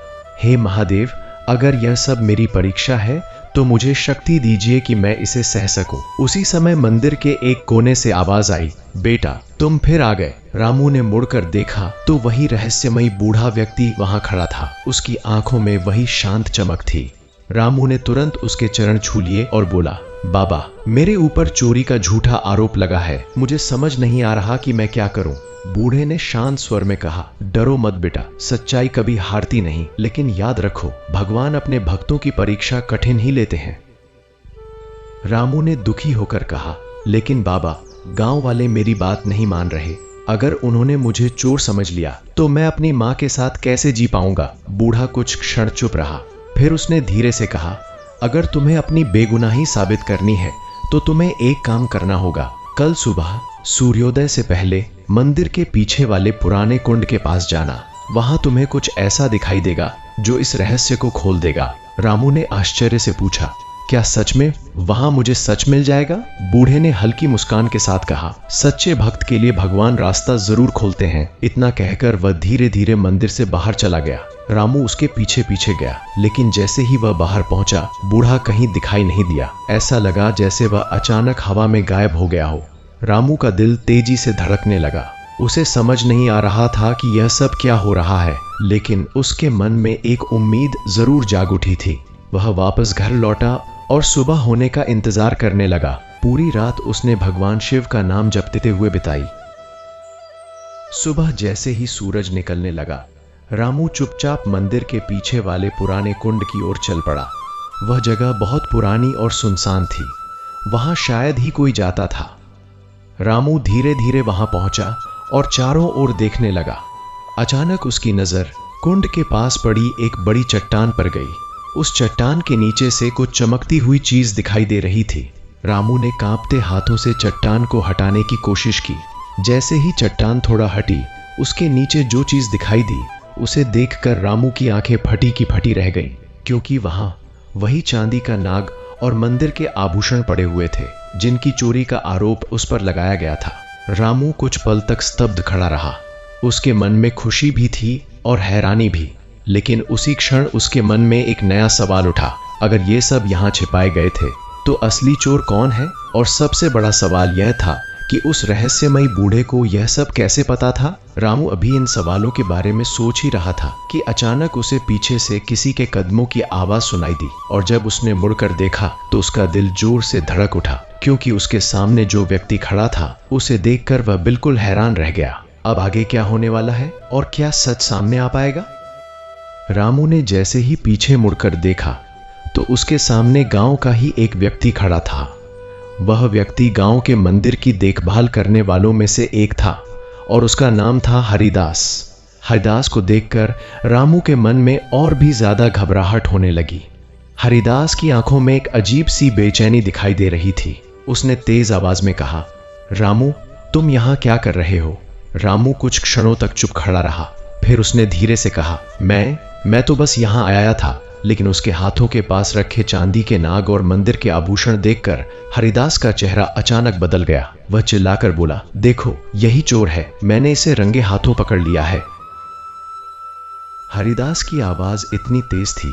हे महादेव, अगर यह सब मेरी परीक्षा है तो मुझे शक्ति दीजिए कि मैं इसे सह सकूं। उसी समय मंदिर के एक कोने से आवाज आई, बेटा, तुम फिर आ गए। रामू ने मुड़कर देखा तो वही रहस्यमयी बूढ़ा व्यक्ति वहां खड़ा था। उसकी आंखों में वही शांत चमक थी। रामू ने तुरंत उसके चरण छू लिए और बोला, बाबा, मेरे ऊपर चोरी का झूठा आरोप लगा है। मुझे समझ नहीं आ रहा कि मैं क्या करूं। बूढ़े ने शांत स्वर में कहा, डरो मत बेटा, सच्चाई कभी हारती नहीं। लेकिन याद रखो, भगवान अपने भक्तों की परीक्षा कठिन ही लेते हैं। रामू ने दुखी होकर कहा, लेकिन बाबा, गांव वाले मेरी बात नहीं मान रहे। अगर उन्होंने मुझे चोर समझ लिया तो मैं अपनी माँ के साथ कैसे जी पाऊंगा। बूढ़ा कुछ क्षण चुप रहा, फिर उसने धीरे से कहा, अगर तुम्हें अपनी बेगुनाही साबित करनी है तो तुम्हें एक काम करना होगा। कल सुबह सूर्योदय से पहले मंदिर के पीछे वाले पुराने कुंड के पास जाना। वहां तुम्हें कुछ ऐसा दिखाई देगा जो इस रहस्य को खोल देगा। रामू ने आश्चर्य से पूछा, क्या सच में वहां मुझे सच मिल जाएगा? बूढ़े ने हल्की मुस्कान के साथ कहा, सच्चे भक्त के लिए भगवान रास्ता जरूर खोलते हैं। इतना कहकर वह धीरे धीरे मंदिर से बाहर चला गया। रामू उसके पीछे पीछे गया, लेकिन जैसे ही वह बाहर पहुंचा, बूढ़ा कहीं दिखाई नहीं दिया। ऐसा लगा जैसे वह अचानक हवा में गायब हो गया हो। रामू का दिल तेजी से धड़कने लगा। उसे समझ नहीं आ रहा था कि यह सब क्या हो रहा है, लेकिन उसके मन में एक उम्मीद जरूर जाग उठी थी। वह वापस घर लौटा और सुबह होने का इंतजार करने लगा। पूरी रात उसने भगवान शिव का नाम जपते हुए बिताई। सुबह जैसे ही सूरज निकलने लगा, रामू चुपचाप मंदिर के पीछे वाले पुराने कुंड की ओर चल पड़ा। वह जगह बहुत पुरानी और सुनसान थी, वहां शायद ही कोई जाता था। रामू धीरे धीरे वहां पहुंचा और चारों ओर देखने लगा। अचानक उसकी नजर कुंड के पास पड़ी एक बड़ी चट्टान पर गई। उस चट्टान के नीचे से कुछ चमकती हुई चीज दिखाई दे रही थी। रामू ने कांपते हाथों से चट्टान को हटाने की कोशिश की। जैसे ही चट्टान थोड़ा हटी, उसके नीचे जो चीज दिखाई दी, उसे देखकर रामू की आंखें फटी की फटी रह गईं, क्योंकि वहां वही चांदी का नाग और मंदिर के आभूषण पड़े हुए थे, जिनकी चोरी का आरोप उस पर लगाया गया था। रामू कुछ पल तक स्तब्ध खड़ा रहा। उसके मन में खुशी भी थी और हैरानी भी, लेकिन उसी क्षण उसके मन में एक नया सवाल उठा। अगर ये सब यहाँ छिपाए गए थे, तो असली चोर कौन है? और सबसे बड़ा सवाल यह था कि उस रहस्यमयी बूढ़े को यह सब कैसे पता था? रामू अभी इन सवालों के बारे में सोच ही रहा था कि अचानक उसे पीछे से किसी के कदमों की आवाज सुनाई दी, और जब उसने मुड़कर देखा तो उसका दिल जोर से धड़क उठा, क्योंकि उसके सामने जो व्यक्ति खड़ा था, उसे देखकर वह बिल्कुल हैरान रह गया। अब आगे क्या होने वाला है और क्या सच सामने आ पाएगा? रामू ने जैसे ही पीछे मुड़कर देखा तो उसके सामने गांव का ही एक व्यक्ति खड़ा था। वह व्यक्ति गांव के मंदिर की देखभाल करने वालों में से एक था और उसका नाम था हरिदास। हरिदास को देखकर रामू के मन में और भी ज्यादा घबराहट होने लगी। हरिदास की आंखों में एक अजीब सी बेचैनी दिखाई दे रही थी। उसने तेज आवाज में कहा, रामू, तुम यहां क्या कर रहे हो? रामू कुछ क्षणों तक चुप खड़ा रहा। फिर उसने धीरे से कहा, मैं तो बस यहां आया था। लेकिन उसके हाथों के पास रखे चांदी के नाग और मंदिर के आभूषण देखकर हरिदास का चेहरा अचानक बदल गया। वह चिल्लाकर बोला, देखो, यही चोर है, मैंने इसे रंगे हाथों पकड़ लिया है। हरिदास की आवाज इतनी तेज थी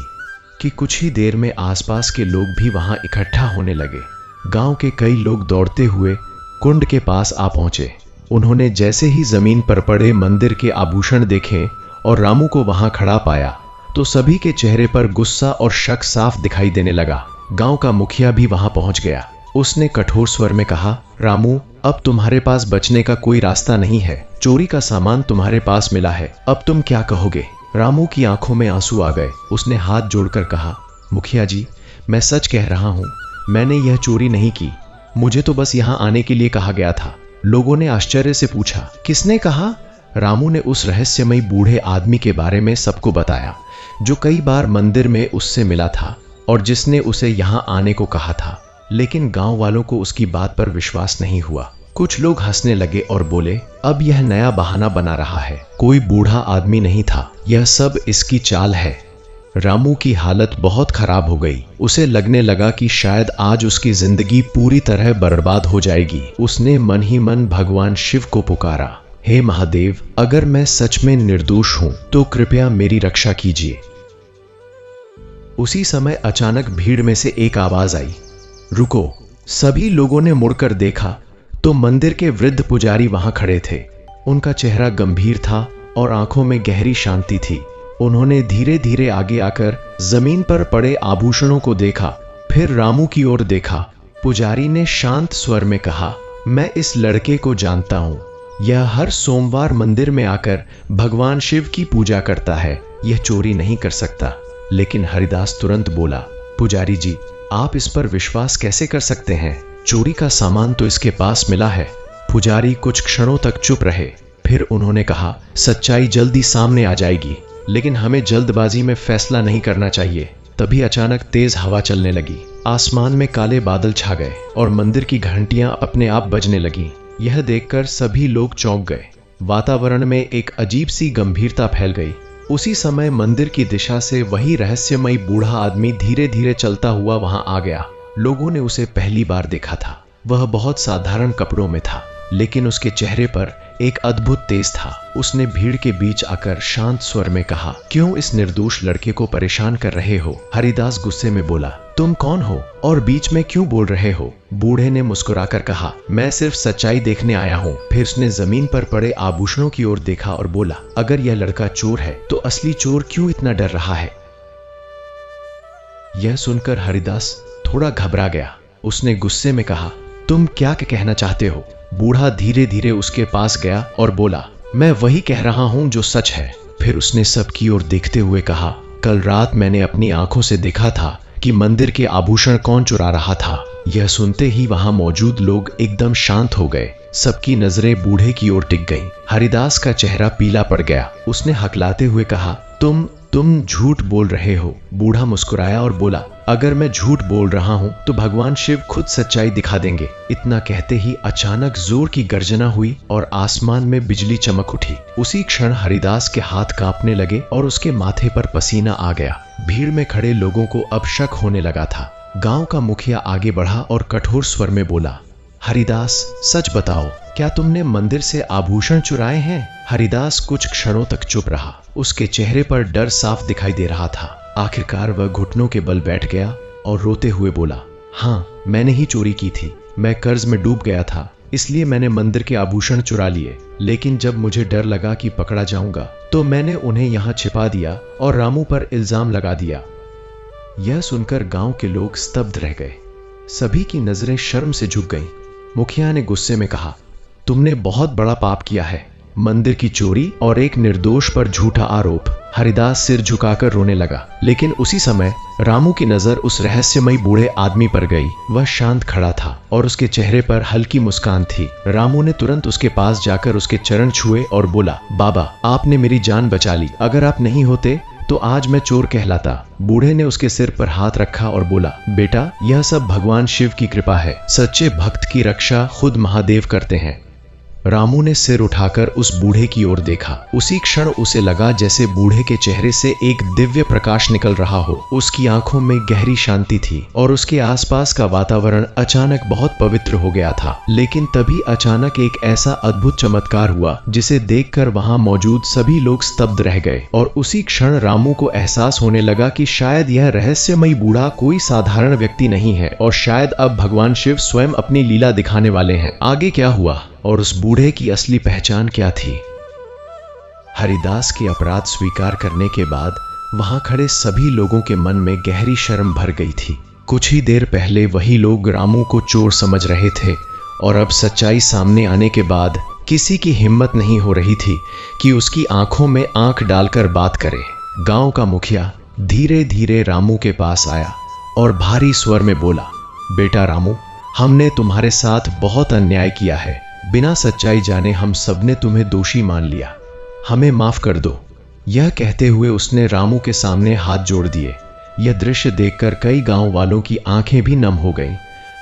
कि कुछ ही देर में आसपास के लोग भी वहां इकट्ठा होने लगे। गांव के कई लोग दौड़ते हुए कुंड के पास आ पहुंचे। उन्होंने जैसे ही जमीन पर पड़े मंदिर के आभूषण देखे और रामू को वहां खड़ा पाया, तो सभी के चेहरे पर गुस्सा और शक साफ दिखाई देने लगा। गांव का मुखिया भी वहां पहुंच गया। उसने कठोर स्वर में कहा, रामू, अब तुम्हारे पास बचने का कोई रास्ता नहीं है। चोरी का सामान तुम्हारे पास मिला है, अब तुम क्या कहोगे? रामू की आंखों में आंसू आ गए। उसने हाथ जोड़कर कहा, मुखिया जी, मैं सच कह रहा हूं, मैंने यह चोरी नहीं की। मुझे तो बस यहां आने के लिए कहा गया था। लोगों ने आश्चर्य से पूछा, किसने कहा? रामू ने उस रहस्यमयी बूढ़े आदमी के बारे में सबको बताया, जो कई बार मंदिर में उससे मिला था और जिसने उसे यहां आने को कहा था। लेकिन गांव वालों को उसकी बात पर विश्वास नहीं हुआ। कुछ लोग हंसने लगे और बोले, अब यह नया बहाना बना रहा है, कोई बूढ़ा आदमी नहीं था, यह सब इसकी चाल है। रामू की हालत बहुत खराब हो गई। उसे लगने लगा कि शायद आज उसकी जिंदगी पूरी तरह बर्बाद हो जाएगी। उसने मन ही मन भगवान शिव को पुकारा, हे महादेव, अगर मैं सच में निर्दोष हूं तो कृपया मेरी रक्षा कीजिए। उसी समय अचानक भीड़ में से एक आवाज आई, रुको। सभी लोगों ने मुड़कर देखा तो मंदिर के वृद्ध पुजारी वहां खड़े थे। उनका चेहरा गंभीर था और आंखों में गहरी शांति थी। उन्होंने धीरे धीरे आगे आकर जमीन पर पड़े आभूषणों को देखा, फिर रामू की ओर देखा। पुजारी ने शांत स्वर में कहा, मैं इस लड़के को जानता हूं। यह हर सोमवार मंदिर में आकर भगवान शिव की पूजा करता है। यह चोरी नहीं कर सकता। लेकिन हरिदास तुरंत बोला, पुजारी जी, आप इस पर विश्वास कैसे कर सकते हैं? चोरी का सामान तो इसके पास मिला है। पुजारी कुछ क्षणों तक चुप रहे, फिर उन्होंने कहा, सच्चाई जल्दी सामने आ जाएगी, लेकिन हमें जल्दबाजी में फैसला नहीं करना चाहिए। तभी अचानक तेज हवा चलने लगी। आसमान में काले बादल छा गए और मंदिर की घंटियां अपने आप बजने लगीं। यह देखकर सभी लोग चौंक गए। वातावरण में एक अजीब सी गंभीरता फैल गई। उसी समय मंदिर की दिशा से वही रहस्यमयी बूढ़ा आदमी धीरे धीरे चलता हुआ वहां आ गया। लोगों ने उसे पहली बार देखा था। वह बहुत साधारण कपड़ों में था, लेकिन उसके चेहरे पर एक अद्भुत तेज था। उसने भीड़ के बीच आकर शांत स्वर में कहा, क्यों इस निर्दोष लड़के को परेशान कर रहे हो? हरिदास गुस्से में बोला, तुम कौन हो और बीच में क्यों बोल रहे हो? बूढ़े ने मुस्कुराकर कहा, मैं सिर्फ सच्चाई देखने आया हूँ। फिर उसने जमीन पर पड़े आभूषणों की ओर देखा और बोला, अगर यह लड़का चोर है तो असली चोर क्यों इतना डर रहा है? यह सुनकर हरिदास थोड़ा घबरा गया। उसने गुस्से में कहा, तुम क्या कहना चाहते हो? बूढ़ा धीरे धीरे उसके पास गया और बोला, मैं वही कह रहा हूं जो सच है। फिर उसने सबकी ओर देखते हुए कहा, कल रात मैंने अपनी आंखों से देखा था कि मंदिर के आभूषण कौन चुरा रहा था। यह सुनते ही वहां मौजूद लोग एकदम शांत हो गए। सबकी नजरें बूढ़े की ओर टिक गईं। हरिदास का चेहरा पीला पड़ गया। उसने हकलाते हुए कहा, तुम झूठ बोल रहे हो। बूढ़ा मुस्कुराया और बोला, अगर मैं झूठ बोल रहा हूं तो भगवान शिव खुद सच्चाई दिखा देंगे। इतना कहते ही अचानक जोर की गर्जना हुई और आसमान में बिजली चमक उठी। उसी क्षण हरिदास के हाथ कांपने लगे और उसके माथे पर पसीना आ गया। भीड़ में खड़े लोगों को अब शक होने लगा था। गांव का मुखिया आगे बढ़ा और कठोर स्वर में बोला, हरिदास, सच बताओ, क्या तुमने मंदिर से आभूषण चुराए हैं? हरिदास कुछ क्षणों तक चुप रहा। उसके चेहरे पर डर साफ दिखाई दे रहा था। आखिरकार वह घुटनों के बल बैठ गया और रोते हुए बोला, हाँ, मैंने ही चोरी की थी। मैं कर्ज में डूब गया था, इसलिए मैंने मंदिर के आभूषण चुरा लिए। लेकिन जब मुझे डर लगा कि पकड़ा जाऊंगा तो मैंने उन्हें यहाँ छिपा दिया और रामू पर इल्जाम लगा दिया। यह सुनकर गांव के लोग स्तब्ध रह गए। सभी की नजरें शर्म से झुक गईं। मुखिया ने गुस्से में कहा, तुमने बहुत बड़ा पाप किया है, मंदिर की चोरी और एक निर्दोष पर झूठा आरोप। हरिदास सिर झुकाकर रोने लगा। लेकिन उसी समय रामू की नजर उस रहस्यमयी बूढ़े आदमी पर गई। वह शांत खड़ा था और उसके चेहरे पर हल्की मुस्कान थी। रामू ने तुरंत उसके पास जाकर उसके चरण छुए और बोला, बाबा, आपने मेरी जान बचा ली। अगर आप नहीं होते तो आज मैं चोर कहलाता। बूढ़े ने उसके सिर पर हाथ रखा और बोला, बेटा, यह सब भगवान शिव की कृपा है। सच्चे भक्त की रक्षा खुद महादेव करते हैं। रामू ने सिर उठाकर उस बूढ़े की ओर देखा। उसी क्षण उसे लगा जैसे बूढ़े के चेहरे से एक दिव्य प्रकाश निकल रहा हो। उसकी आंखों में गहरी शांति थी और उसके आसपास का वातावरण अचानक बहुत पवित्र हो गया था। लेकिन तभी अचानक एक ऐसा अद्भुत चमत्कार हुआ जिसे देखकर वहां मौजूद सभी लोग स्तब्ध रह गए। और उसी क्षण रामू को एहसास होने लगा कि शायद यह रहस्यमयी बूढ़ा कोई साधारण व्यक्ति नहीं है और शायद अब भगवान शिव स्वयं अपनी लीला दिखाने वाले हैं। आगे क्या हुआ और उस बूढ़े की असली पहचान क्या थी? हरिदास के अपराध स्वीकार करने के बाद वहां खड़े सभी लोगों के मन में गहरी शर्म भर गई थी। कुछ ही देर पहले वही लोग रामू को चोर समझ रहे थे और अब सच्चाई सामने आने के बाद किसी की हिम्मत नहीं हो रही थी कि उसकी आंखों में आंख डालकर बात करे। गांव का मुखिया धीरे धीरे रामू के पास आया और भारी स्वर में बोला, बेटा रामू, हमने तुम्हारे साथ बहुत अन्याय किया है। बिना सच्चाई जाने हम सबने तुम्हें दोषी मान लिया। हमें माफ कर दो। यह कहते हुए उसने रामू के सामने हाथ जोड़ दिए। यह दृश्य देखकर कई गांव वालों की आंखें भी नम हो गईं।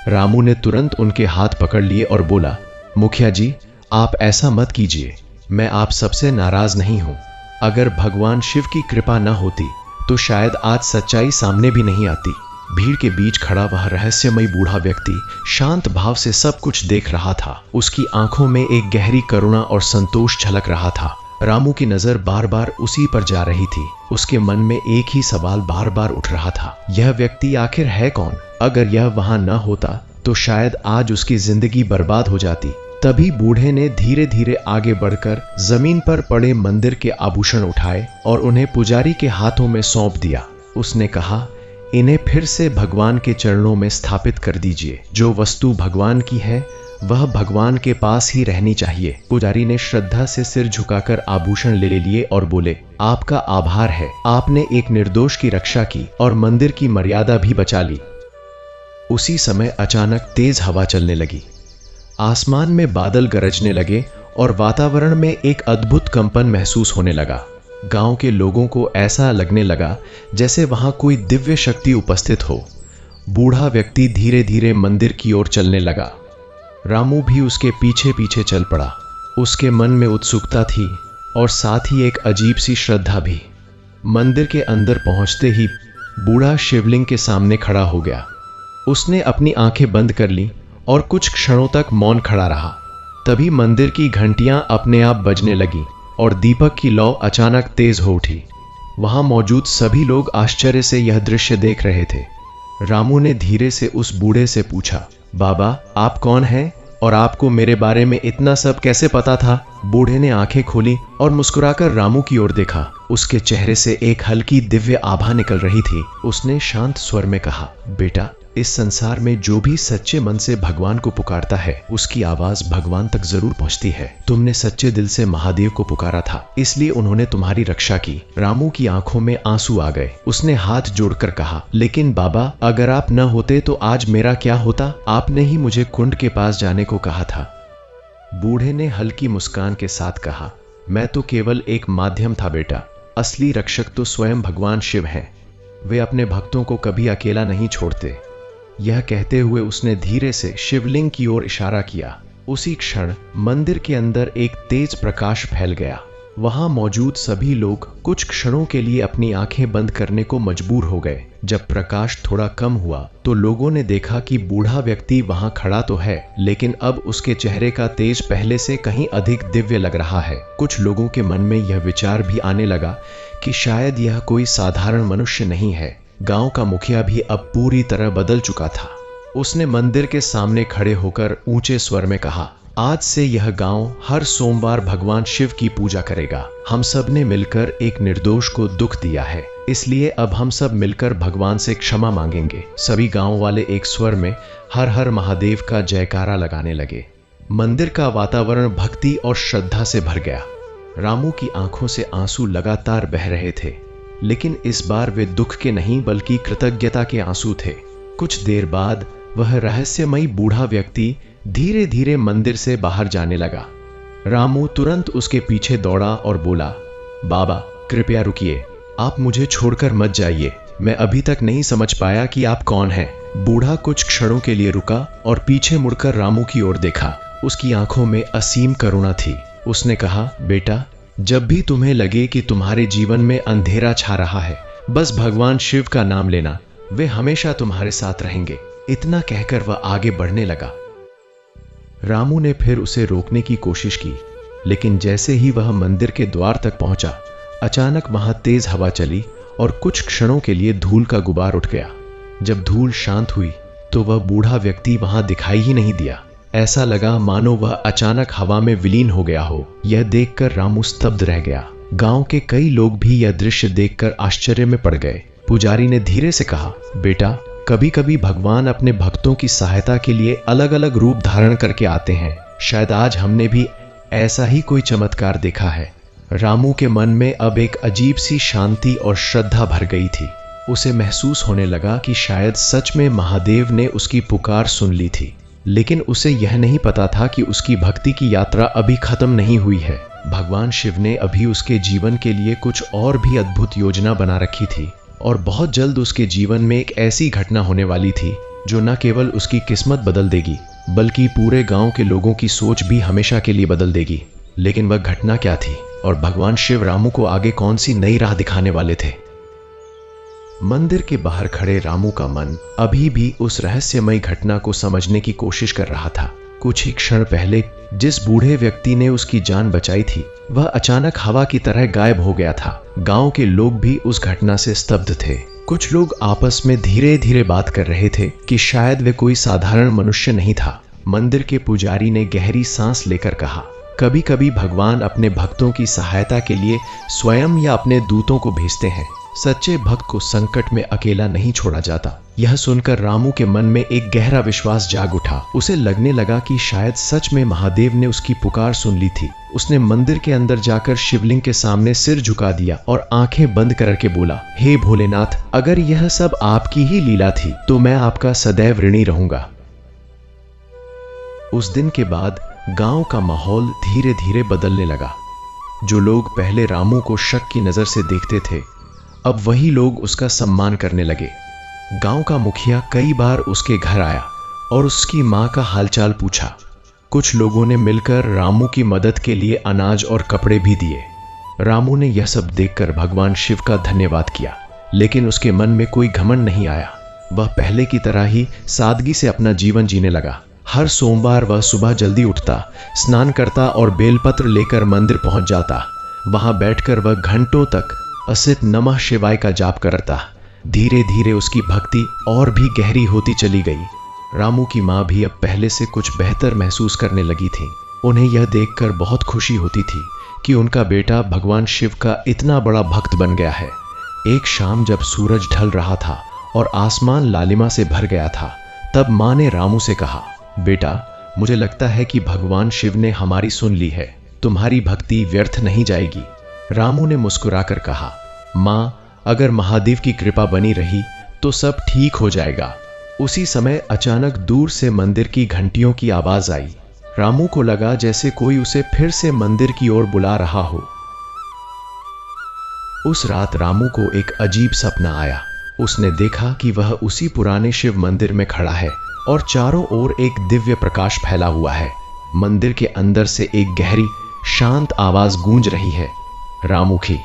रामू ने तुरंत उनके हाथ पकड़ लिए और बोला, मुखिया जी, आप ऐसा मत कीजिए। मैं आप सबसे नाराज नहीं हूं। अगर भगवान शिव की कृपा न होती तो शायद आज सच्चाई सामने भी नहीं आती। भीड़ के बीच खड़ा वह रहस्यमयी बूढ़ा व्यक्ति शांत भाव से सब कुछ देख रहा था। उसकी आंखों में एक गहरी करुणा और संतोष झलक रहा था। रामू की नजर बार बार उसी पर जा रही थी। उसके मन में एक ही सवाल बार बार उठ रहा था, यह व्यक्ति आखिर है कौन? अगर यह वहां न होता तो शायद आज उसकी जिंदगी बर्बाद हो जाती। तभी बूढ़े ने धीरे धीरे आगे बढ़कर जमीन पर पड़े मंदिर के आभूषण उठाए और उन्हें पुजारी के हाथों में सौंप दिया। उसने कहा, इन्हें फिर से भगवान के चरणों में स्थापित कर दीजिए। जो वस्तु भगवान की है वह भगवान के पास ही रहनी चाहिए। पुजारी ने श्रद्धा से सिर झुकाकर आभूषण ले लिए और बोले, आपका आभार है। आपने एक निर्दोष की रक्षा की और मंदिर की मर्यादा भी बचा ली। उसी समय अचानक तेज हवा चलने लगी। आसमान में बादल गरजने लगे और वातावरण में एक अद्भुत कंपन महसूस होने लगा। गांव के लोगों को ऐसा लगने लगा जैसे वहां कोई दिव्य शक्ति उपस्थित हो। बूढ़ा व्यक्ति धीरे धीरे मंदिर की ओर चलने लगा। रामू भी उसके पीछे पीछे चल पड़ा। उसके मन में उत्सुकता थी और साथ ही एक अजीब सी श्रद्धा भी। मंदिर के अंदर पहुंचते ही बूढ़ा शिवलिंग के सामने खड़ा हो गया। उसने अपनी आंखें बंद कर ली और कुछ क्षणों तक मौन खड़ा रहा। तभी मंदिर की घंटियां अपने आप बजने लगी और दीपक की लौ अचानक तेज हो उठी। वहां मौजूद सभी लोग आश्चर्य से यह दृश्य देख रहे थे। रामू ने धीरे से उस बूढ़े से पूछा, बाबा आप कौन हैं और आपको मेरे बारे में इतना सब कैसे पता था? बूढ़े ने आंखें खोली और मुस्कुराकर रामू की ओर देखा। उसके चेहरे से एक हल्की दिव्य आभा निकल रही थी। उसने शांत स्वर में कहा, बेटा, इस संसार में जो भी सच्चे मन से भगवान को पुकारता है उसकी आवाज भगवान तक जरूर पहुंचती है। तुमने सच्चे दिल से महादेव को पुकारा था, इसलिए उन्होंने तुम्हारी रक्षा की। रामू की आंखों में आंसू आ गए। उसने हाथ जोड़कर कहा, लेकिन बाबा, अगर आप न होते तो आज मेरा क्या होता? आपने ही मुझे कुंड के पास जाने को कहा था। बूढ़े ने हल्की मुस्कान के साथ कहा, मैं तो केवल एक माध्यम था बेटा। असली रक्षक तो स्वयं भगवान शिव हैं। वे अपने भक्तों को कभी अकेला नहीं छोड़ते। यह कहते हुए उसने धीरे से शिवलिंग की ओर इशारा किया। उसी क्षण मंदिर के अंदर एक तेज प्रकाश फैल गया। वहां मौजूद सभी लोग कुछ क्षणों के लिए अपनी आंखें बंद करने को मजबूर हो गए। जब प्रकाश थोड़ा कम हुआ तो लोगों ने देखा कि बूढ़ा व्यक्ति वहां खड़ा तो है, लेकिन अब उसके चेहरे का तेज पहले से कहीं अधिक दिव्य लग रहा है। कुछ लोगों के मन में यह विचार भी आने लगा कि शायद यह कोई साधारण मनुष्य नहीं है। गांव का मुखिया भी अब पूरी तरह बदल चुका था। उसने मंदिर के सामने खड़े होकर ऊंचे स्वर में कहा, आज से यह गांव हर सोमवार भगवान शिव की पूजा करेगा। हम सब ने मिलकर एक निर्दोष को दुख दिया है, इसलिए अब हम सब मिलकर भगवान से क्षमा मांगेंगे। सभी गांव वाले एक स्वर में हर हर महादेव का जयकारा लगाने लगे। मंदिर का वातावरण भक्ति और श्रद्धा से भर गया। रामू की आंखों से आंसू लगातार बह रहे थे, लेकिन इस बार वे दुख के नहीं बल्कि कृतज्ञता के आंसू थे। कुछ देर बाद वह रहस्यमयी बूढ़ा व्यक्ति धीरे धीरे मंदिर से बाहर जाने लगा। रामू तुरंत उसके पीछे दौड़ा और बोला, बाबा कृपया रुकिए, आप मुझे छोड़कर मत जाइए। मैं अभी तक नहीं समझ पाया कि आप कौन हैं। बूढ़ा कुछ क्षणों के लिए रुका और पीछे मुड़कर रामू की ओर देखा। उसकी आंखों में असीम करुणा थी। उसने कहा, बेटा, जब भी तुम्हें लगे कि तुम्हारे जीवन में अंधेरा छा रहा है, बस भगवान शिव का नाम लेना, वे हमेशा तुम्हारे साथ रहेंगे। इतना कहकर वह आगे बढ़ने लगा। रामू ने फिर उसे रोकने की कोशिश की, लेकिन जैसे ही वह मंदिर के द्वार तक पहुंचा, अचानक वहां तेज हवा चली और कुछ क्षणों के लिए धूल का गुबार उठ गया। जब धूल शांत हुई तो वह बूढ़ा व्यक्ति वहां दिखाई ही नहीं दिया। ऐसा लगा मानो वह अचानक हवा में विलीन हो गया हो। यह देखकर रामू स्तब्ध रह गया। गांव के कई लोग भी यह दृश्य देखकर आश्चर्य में पड़ गए। पुजारी ने धीरे से कहा, बेटा, कभी कभी भगवान अपने भक्तों की सहायता के लिए अलग अलग रूप धारण करके आते हैं। शायद आज हमने भी ऐसा ही कोई चमत्कार देखा है। रामू के मन में अब एक अजीब सी शांति और श्रद्धा भर गई थी। उसे महसूस होने लगा कि शायद सच में महादेव ने उसकी पुकार सुन ली थी, लेकिन उसे यह नहीं पता था कि उसकी भक्ति की यात्रा अभी खत्म नहीं हुई है। भगवान शिव ने अभी उसके जीवन के लिए कुछ और भी अद्भुत योजना बना रखी थी और बहुत जल्द उसके जीवन में एक ऐसी घटना होने वाली थी जो न केवल उसकी किस्मत बदल देगी बल्कि पूरे गांव के लोगों की सोच भी हमेशा के लिए बदल देगी। लेकिन वह घटना क्या थी और भगवान शिव रामू को आगे कौन सी नई राह दिखाने वाले थे? मंदिर के बाहर खड़े रामू का मन अभी भी उस रहस्यमयी घटना को समझने की कोशिश कर रहा था। कुछ ही क्षण पहले जिस बूढ़े व्यक्ति ने उसकी जान बचाई थी, वह अचानक हवा की तरह गायब हो गया था। गांव के लोग भी उस घटना से स्तब्ध थे। कुछ लोग आपस में धीरे धीरे बात कर रहे थे कि शायद वे कोई साधारण मनुष्य नहीं था। मंदिर के पुजारी ने गहरी सांस लेकर कहा, कभी कभी भगवान अपने भक्तों की सहायता के लिए स्वयं या अपने दूतों को भेजते हैं। सच्चे भक्त को संकट में अकेला नहीं छोड़ा जाता। यह सुनकर रामू के मन में एक गहरा विश्वास जाग उठा। उसे लगने लगा कि शायद सच में महादेव ने उसकी पुकार सुन ली थी। उसने मंदिर के अंदर जाकर शिवलिंग के सामने सिर झुका दिया और आंखें बंद करके बोला, हे भोलेनाथ, अगर यह सब आपकी ही लीला थी तो मैं आपका सदैव ऋणी रहूंगा। उस दिन के बाद गांव का माहौल धीरे धीरे बदलने लगा। जो लोग पहले रामू को शक की नजर से देखते थे, अब वही लोग उसका सम्मान करने लगे। गांव का मुखिया कई बार उसके घर आया और उसकी मां का हालचाल पूछा। कुछ लोगों ने मिलकर रामू की मदद के लिए अनाज और कपड़े भी दिए। रामू ने यह सब देखकर भगवान शिव का धन्यवाद किया, लेकिन उसके मन में कोई घमंड नहीं आया। वह पहले की तरह ही सादगी से अपना जीवन जीने लगा। हर सोमवार वह सुबह जल्दी उठता, स्नान करता और बेलपत्र लेकर मंदिर पहुंच जाता। वहां बैठकर वह घंटों तक असित नमः शिवाय का जाप करता। धीरे धीरे उसकी भक्ति और भी गहरी होती चली गई। रामू की माँ भी अब पहले से कुछ बेहतर महसूस करने लगी थी। उन्हें यह देखकर बहुत खुशी होती थी कि उनका बेटा भगवान शिव का इतना बड़ा भक्त बन गया है। एक शाम जब सूरज ढल रहा था और आसमान लालिमा से भर गया था, तब माँ ने रामू से कहा, बेटा, मुझे लगता है कि भगवान शिव ने हमारी सुन ली है। तुम्हारी भक्ति व्यर्थ नहीं जाएगी। रामू ने मुस्कुराकर कहा, माँ, अगर महादेव की कृपा बनी रही तो सब ठीक हो जाएगा। उसी समय अचानक दूर से मंदिर की घंटियों की आवाज आई। रामू को लगा जैसे कोई उसे फिर से मंदिर की ओर बुला रहा हो। उस रात रामू को एक अजीब सपना आया। उसने देखा कि वह उसी पुराने शिव मंदिर में खड़ा है और चारों ओर एक दिव्य प्रकाश फैला हुआ है। मंदिर के अंदर से एक गहरी शांत आवाज गूंज रही है, रामू की।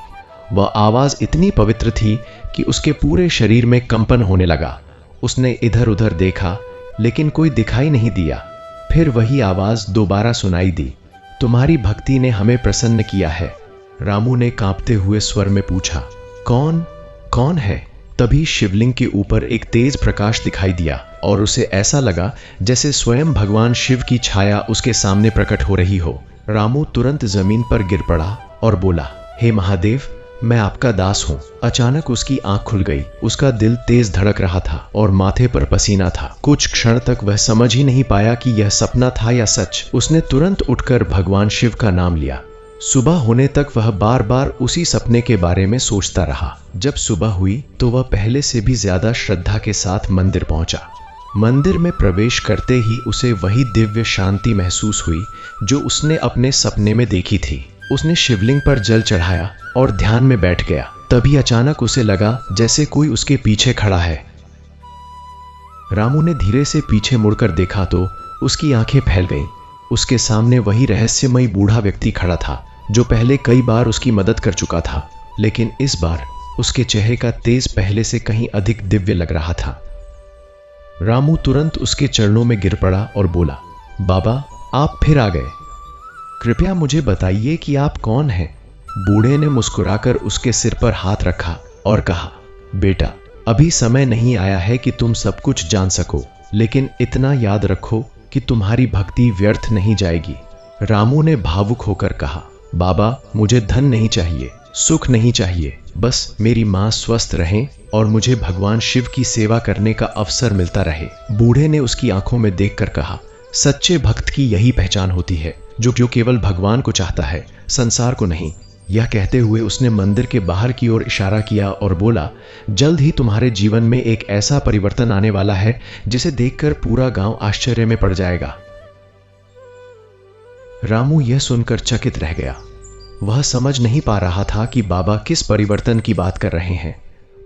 वह आवाज इतनी पवित्र थी कि उसके पूरे शरीर में कंपन होने लगा। उसने इधर उधर देखा, लेकिन कोई दिखाई नहीं दिया। फिर वही आवाज दोबारा सुनाई दी, तुम्हारी भक्ति ने हमें प्रसन्न किया है। रामू ने कांपते हुए स्वर में पूछा, कौन है? तभी शिवलिंग के ऊपर एक तेज प्रकाश दिखाई दिया और उसे ऐसा लगा जैसे स्वयं भगवान शिव की छाया उसके सामने प्रकट हो रही हो। रामू तुरंत जमीन पर गिर पड़ा और बोला, हे महादेव, मैं आपका दास हूं। अचानक उसकी आंख खुल गई। उसका दिल तेज धड़क रहा था और माथे पर पसीना था। कुछ क्षण तक वह समझ ही नहीं पाया कि यह सपना था या सच। उसने तुरंत उठकर भगवान शिव का नाम लिया। सुबह होने तक वह बार बार उसी सपने के बारे में सोचता रहा। जब सुबह हुई तो वह पहले से भी ज्यादा श्रद्धा के साथ मंदिर पहुंचा। मंदिर में प्रवेश करते ही उसे वही दिव्य शांति महसूस हुई जो उसने अपने सपने में देखी थी। उसने शिवलिंग पर जल चढ़ाया और ध्यान में बैठ गया। तभी अचानक उसे लगा जैसे कोई उसके पीछे खड़ा है। रामू ने धीरे से पीछे मुड़कर देखा तो उसकी आंखें फैल गईं। उसके सामने वही रहस्यमयी बूढ़ा व्यक्ति खड़ा था जो पहले कई बार उसकी मदद कर चुका था, लेकिन इस बार उसके चेहरे का तेज पहले से कहीं अधिक दिव्य लग रहा था। रामू तुरंत उसके चरणों में गिर पड़ा और बोला, बाबा, आप फिर आ गए। कृपया मुझे बताइए कि आप कौन हैं? बूढ़े ने मुस्कुराकर उसके सिर पर हाथ रखा और कहा, बेटा, अभी समय नहीं आया है कि तुम सब कुछ जान सको, लेकिन इतना याद रखो कि तुम्हारी भक्ति व्यर्थ नहीं जाएगी। रामू ने भावुक होकर कहा, बाबा, मुझे धन नहीं चाहिए, सुख नहीं चाहिए, बस मेरी माँ स्वस्थ रहें और मुझे भगवान शिव की सेवा करने का अवसर मिलता रहे। बूढ़े ने उसकी आंखों में देखकर कहा, सच्चे भक्त की यही पहचान होती है, जो केवल भगवान को चाहता है, संसार को नहीं। यह कहते हुए उसने मंदिर के बाहर की ओर इशारा किया और बोला, जल्द ही तुम्हारे जीवन में एक ऐसा परिवर्तन आने वाला है जिसे देखकर पूरा गांव आश्चर्य में पड़ जाएगा। रामू यह सुनकर चकित रह गया। वह समझ नहीं पा रहा था कि बाबा किस परिवर्तन की बात कर रहे हैं।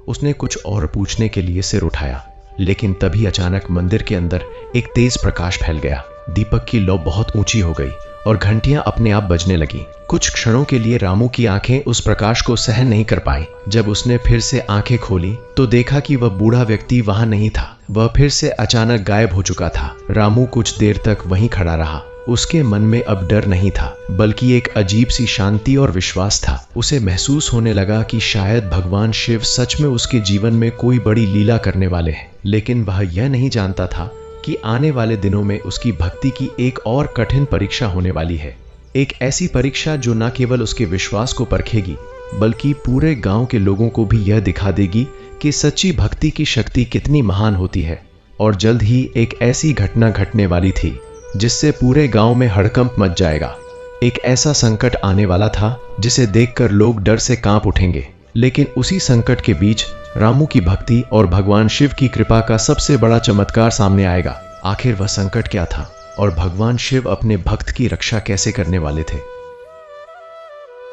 उसने कुछ और पूछने के लिए सिर उठाया, लेकिन तभी अचानक मंदिर के अंदर एक तेज प्रकाश फैल गया। दीपक की लौ बहुत ऊंची हो गई और घंटियां अपने आप बजने लगी। कुछ क्षणों के लिए रामू की आंखें उस प्रकाश को सहन नहीं कर पाई। जब उसने फिर से आंखें खोली तो देखा कि वह बूढ़ा व्यक्ति वहां नहीं था। वह फिर से अचानक गायब हो चुका था। रामू कुछ देर तक वहीं खड़ा रहा। उसके मन में अब डर नहीं था, बल्कि एक अजीब सी शांति और विश्वास था। उसे महसूस होने लगा कि शायद भगवान शिव सच में उसके जीवन में कोई बड़ी लीला करने वाले हैं। लेकिन वह यह नहीं जानता था कि आने वाले दिनों में उसकी भक्ति की एक और कठिन परीक्षा होने वाली है। एक ऐसी परीक्षा जो न केवल उसके विश्वास को परखेगी, बल्कि पूरे गांव के लोगों को भी यह दिखा देगी कि सच्ची भक्ति की शक्ति कितनी महान होती है। और जल्द ही एक ऐसी घटना घटने वाली थी जिससे पूरे गांव में हड़कंप मच जाएगा। एक ऐसा संकट आने वाला था जिसे देखकर लोग डर से कांप उठेंगे। लेकिन उसी संकट के बीच रामू की भक्ति और भगवान शिव की कृपा का सबसे बड़ा चमत्कार सामने आएगा। आखिर वह संकट क्या था और भगवान शिव अपने भक्त की रक्षा कैसे करने वाले थे?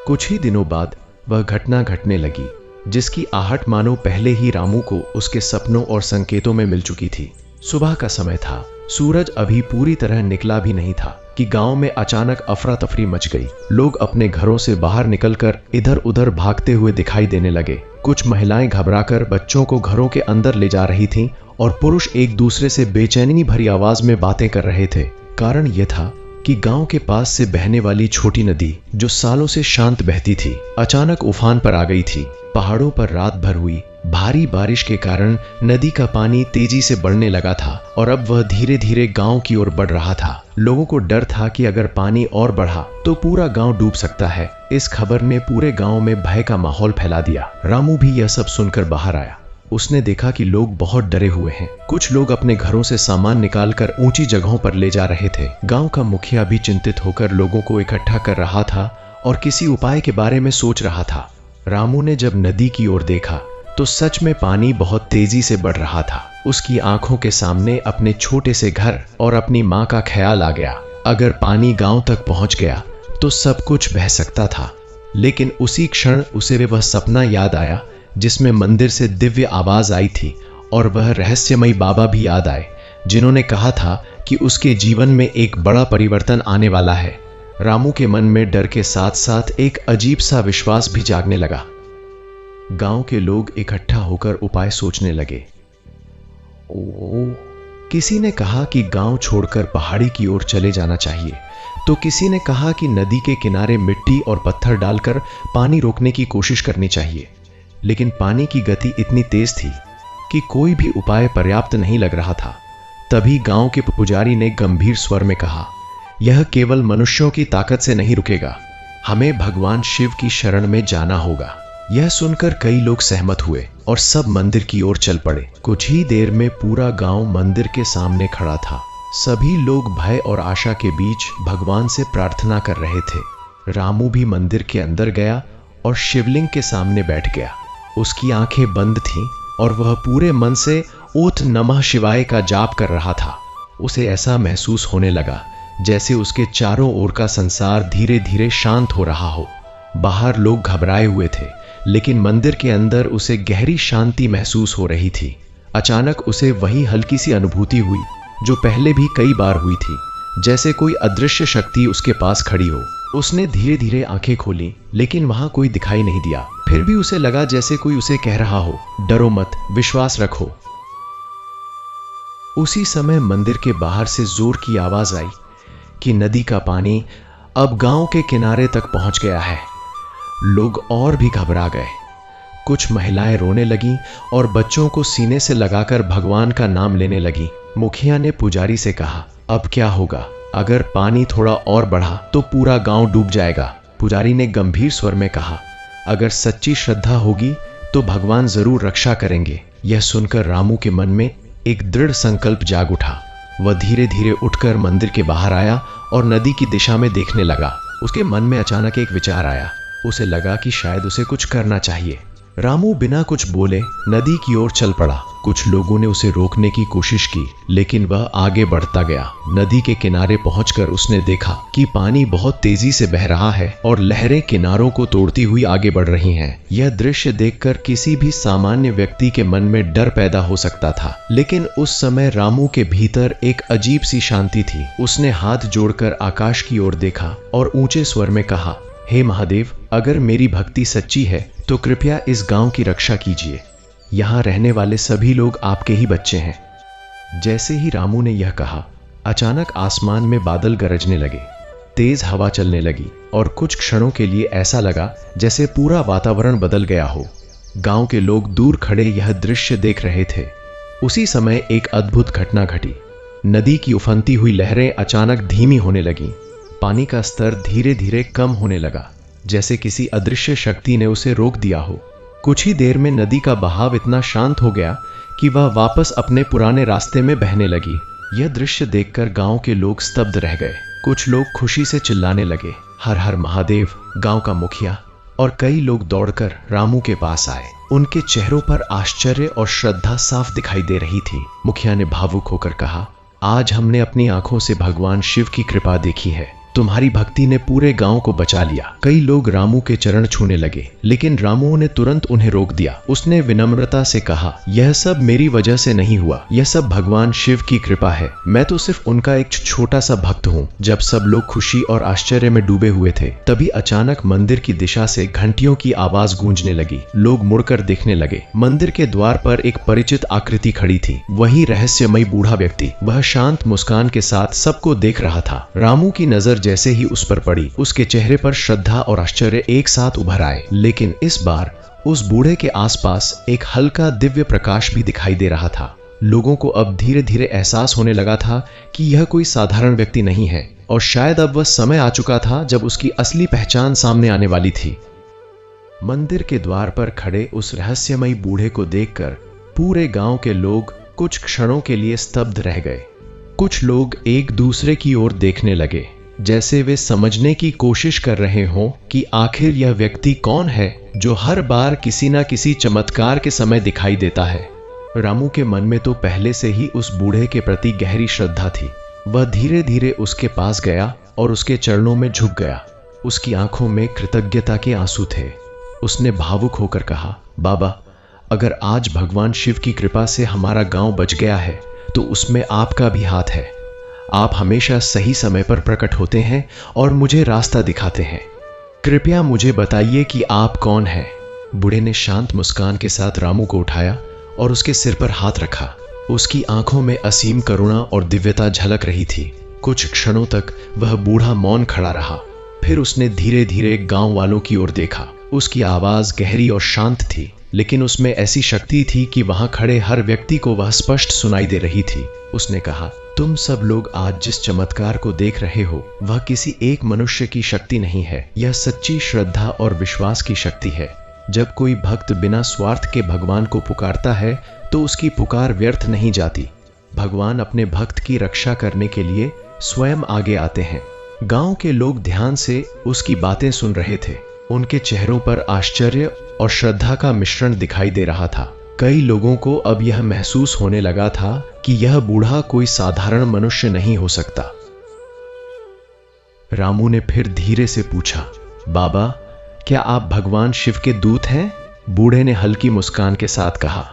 कुछ ही दिनों बाद वह घटना घटने लगी जिसकी आहट मानो पहले ही रामू को उसके सपनों और संकेतों में मिल चुकी थी। सुबह का समय था। सूरज अभी पूरी तरह निकला भी नहीं था कि गांव में अचानक अफरा तफरी मच गई। लोग अपने घरों से बाहर निकलकर इधर उधर भागते हुए दिखाई देने लगे। कुछ महिलाएं घबराकर बच्चों को घरों के अंदर ले जा रही थीं और पुरुष एक दूसरे से बेचैनी भरी आवाज में बातें कर रहे थे। कारण यह था कि गांव के पास से बहने वाली छोटी नदी, जो सालों से शांत बहती थी, अचानक उफान पर आ गई थी। पहाड़ों पर रात भर हुई भारी बारिश के कारण नदी का पानी तेजी से बढ़ने लगा था और अब वह धीरे धीरे गांव की ओर बढ़ रहा था। लोगों को डर था कि अगर पानी और बढ़ा तो पूरा गांव डूब सकता है। इस खबर ने पूरे गांव में भय का माहौल फैला दिया। रामू भी यह सब सुनकर बाहर आया। उसने देखा कि लोग बहुत डरे हुए हैं। कुछ लोग अपने घरों से सामान निकालकर ऊंची जगहों पर ले जा रहे थे। गांव का मुखिया भी चिंतित होकर लोगों को इकट्ठा कर रहा था और किसी उपाय के बारे में सोच रहा था। रामू ने जब नदी की ओर देखा तो सच में पानी बहुत तेजी से बढ़ रहा था। उसकी आंखों के सामने अपने छोटे से घर और अपनी माँ का ख्याल आ गया। अगर पानी गांव तक पहुंच गया तो सब कुछ बह सकता था। लेकिन उसी क्षण उसे वह सपना याद आया जिसमें मंदिर से दिव्य आवाज आई थी, और वह रहस्यमयी बाबा भी याद आए जिन्होंने कहा था कि उसके जीवन में एक बड़ा परिवर्तन आने वाला है। रामू के मन में डर के साथ साथ एक अजीब सा विश्वास भी जागने लगा। गांव के लोग इकट्ठा होकर उपाय सोचने लगे। किसी ने कहा कि गांव छोड़कर पहाड़ी की ओर चले जाना चाहिए, तो किसी ने कहा कि नदी के किनारे मिट्टी और पत्थर डालकर पानी रोकने की कोशिश करनी चाहिए। लेकिन पानी की गति इतनी तेज थी कि कोई भी उपाय पर्याप्त नहीं लग रहा था। तभी गांव के पुजारी ने गंभीर स्वर में कहा, यह केवल मनुष्यों की ताकत से नहीं रुकेगा, हमें भगवान शिव की शरण में जाना होगा। यह सुनकर कई लोग सहमत हुए और सब मंदिर की ओर चल पड़े। कुछ ही देर में पूरा गांव मंदिर के सामने खड़ा था। सभी लोग भय और आशा के बीच भगवान से प्रार्थना कर रहे थे। रामू भी मंदिर के अंदर गया और शिवलिंग के सामने बैठ गया। उसकी आंखें बंद थीं और वह पूरे मन से ओथ नमः शिवाय का जाप कर रहा था। उसे ऐसा महसूस होने लगा जैसे उसके चारों ओर का संसार धीरे धीरे शांत हो रहा हो। बाहर लोग घबराए हुए थे, लेकिन मंदिर के अंदर उसे गहरी शांति महसूस हो रही थी। अचानक उसे वही हल्की सी अनुभूति हुई जो पहले भी कई बार हुई थी, जैसे कोई अदृश्य शक्ति उसके पास खड़ी हो। उसने धीरे धीरे आंखें खोली, लेकिन वहां कोई दिखाई नहीं दिया। फिर भी उसे लगा जैसे कोई उसे कह रहा हो, डरो मत, विश्वास रखो। उसी समय मंदिर के बाहर से जोर की आवाज आई कि नदी का पानी अब गांव के किनारे तक पहुंच गया है। लोग और भी घबरा गए। कुछ महिलाएं रोने लगीं और बच्चों को सीने से लगाकर भगवान का नाम लेने लगी। मुखिया ने पुजारी से कहा, अब क्या होगा? अगर पानी थोड़ा और बढ़ा तो पूरा गांव डूब जाएगा। पुजारी ने गंभीर स्वर में कहा, अगर सच्ची श्रद्धा होगी तो भगवान जरूर रक्षा करेंगे। यह सुनकर रामू के मन में एक दृढ़ संकल्प जाग उठा। वह धीरे धीरे उठकर मंदिर के बाहर आया और नदी की दिशा में देखने लगा। उसके मन में अचानक एक विचार आया। उसे लगा कि शायद उसे कुछ करना चाहिए। रामू बिना कुछ बोले नदी की ओर चल पड़ा। कुछ लोगों ने उसे रोकने की कोशिश की, लेकिन वह आगे बढ़ता गया। नदी के किनारे पहुंचकर उसने देखा कि पानी बहुत तेजी से बह रहा है और लहरें किनारों को तोड़ती हुई आगे बढ़ रही हैं। यह दृश्य देखकर किसी भी सामान्य व्यक्ति के मन में डर पैदा हो सकता था, लेकिन उस समय रामू के भीतर एक अजीब सी शांति थी। उसने हाथ जोड़कर आकाश की ओर देखा और ऊंचे स्वर में कहा, हे महादेव, अगर मेरी भक्ति सच्ची है तो कृपया इस गांव की रक्षा कीजिए। यहाँ रहने वाले सभी लोग आपके ही बच्चे हैं। जैसे ही रामू ने यह कहा, अचानक आसमान में बादल गरजने लगे, तेज हवा चलने लगी और कुछ क्षणों के लिए ऐसा लगा जैसे पूरा वातावरण बदल गया हो। गांव के लोग दूर खड़े यह दृश्य देख रहे थे। उसी समय एक अद्भुत घटना घटी। नदी की उफनती हुई लहरें अचानक धीमी होने लगीं। पानी का स्तर धीरे धीरे कम होने लगा, जैसे किसी अदृश्य शक्ति ने उसे रोक दिया हो। कुछ ही देर में नदी का बहाव इतना शांत हो गया कि वह वापस अपने पुराने रास्ते में बहने लगी। यह दृश्य देखकर गांव के लोग स्तब्ध रह गए। कुछ लोग खुशी से चिल्लाने लगे, हर हर महादेव। गांव का मुखिया और कई लोग दौड़कर रामू के पास आए। उनके चेहरों पर आश्चर्य और श्रद्धा साफ दिखाई दे रही थी। मुखिया ने भावुक होकर कहा, आज हमने अपनी आंखों से भगवान शिव की कृपा देखी है। तुम्हारी भक्ति ने पूरे गांव को बचा लिया। कई लोग रामू के चरण छूने लगे, लेकिन रामू ने तुरंत उन्हें रोक दिया। उसने विनम्रता से कहा, यह सब मेरी वजह से नहीं हुआ, यह सब भगवान शिव की कृपा है। मैं तो सिर्फ उनका एक छोटा सा भक्त हूँ। जब सब लोग खुशी और आश्चर्य में डूबे हुए थे, तभी अचानक मंदिर की दिशा से घंटियों की आवाज गूंजने लगी। लोग मुड़कर देखने लगे। मंदिर के द्वार पर एक परिचित आकृति खड़ी थी, वही रहस्यमयी बूढ़ा व्यक्ति। वह शांत मुस्कान के साथ सबको देख रहा था। रामू की नजर जैसे ही उस पर पड़ी, उसके चेहरे पर श्रद्धा और आश्चर्य एक साथ उभर आए। लेकिन इस बार उस बूढ़े के आसपास एक हल्का दिव्य प्रकाश भी दिखाई दे रहा था। लोगों को अब धीरे धीरे एहसास होने लगा था कि यह कोई साधारण व्यक्ति नहीं है, और शायद अब वह समय आ चुका था जब उसकी असली पहचान सामने आने वाली थी। मंदिर के द्वार पर खड़े उस रहस्यमयी बूढ़े को देखकर पूरे गांव के लोग कुछ क्षणों के लिए स्तब्ध रह गए। कुछ लोग एक दूसरे की ओर देखने लगे, जैसे वे समझने की कोशिश कर रहे हों कि आखिर यह व्यक्ति कौन है जो हर बार किसी न किसी चमत्कार के समय दिखाई देता है। रामू के मन में तो पहले से ही उस बूढ़े के प्रति गहरी श्रद्धा थी। वह धीरे धीरे उसके पास गया और उसके चरणों में झुक गया। उसकी आंखों में कृतज्ञता के आंसू थे। उसने भावुक होकर कहा, बाबा, अगर आज भगवान शिव की कृपा से हमारा गांव बच गया है तो उसमें आपका भी हाथ है। आप हमेशा सही समय पर प्रकट होते हैं और मुझे रास्ता दिखाते हैं। कृपया मुझे बताइए कि आप कौन हैं। बूढ़े ने शांत मुस्कान के साथ रामू को उठाया और उसके सिर पर हाथ रखा। उसकी आंखों में असीम करुणा और दिव्यता झलक रही थी। कुछ क्षणों तक वह बूढ़ा मौन खड़ा रहा। फिर उसने धीरे धीरे गांव वालों की ओर देखा। उसकी आवाज गहरी और शांत थी, लेकिन उसमें ऐसी शक्ति थी कि वहां खड़े हर व्यक्ति को वह स्पष्ट सुनाई दे रही थी। उसने कहा, तुम सब लोग आज जिस चमत्कार को देख रहे हो, वह किसी एक मनुष्य की शक्ति नहीं है, यह सच्ची श्रद्धा और विश्वास की शक्ति है। जब कोई भक्त बिना स्वार्थ के भगवान को पुकारता है तो उसकी पुकार व्यर्थ नहीं जाती। भगवान अपने भक्त की रक्षा करने के लिए स्वयं आगे आते हैं। गांव के लोग ध्यान से उसकी बातें सुन रहे थे। उनके चेहरों पर आश्चर्य और श्रद्धा का मिश्रण दिखाई दे रहा था। कई लोगों को अब यह महसूस होने लगा था कि यह बूढ़ा कोई साधारण मनुष्य नहीं हो सकता। रामू ने फिर धीरे से पूछा, बाबा, क्या आप भगवान शिव के दूत हैं? बूढ़े ने हल्की मुस्कान के साथ कहा,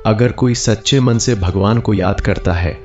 अगर कोई सच्चे मन से भगवान को याद करता है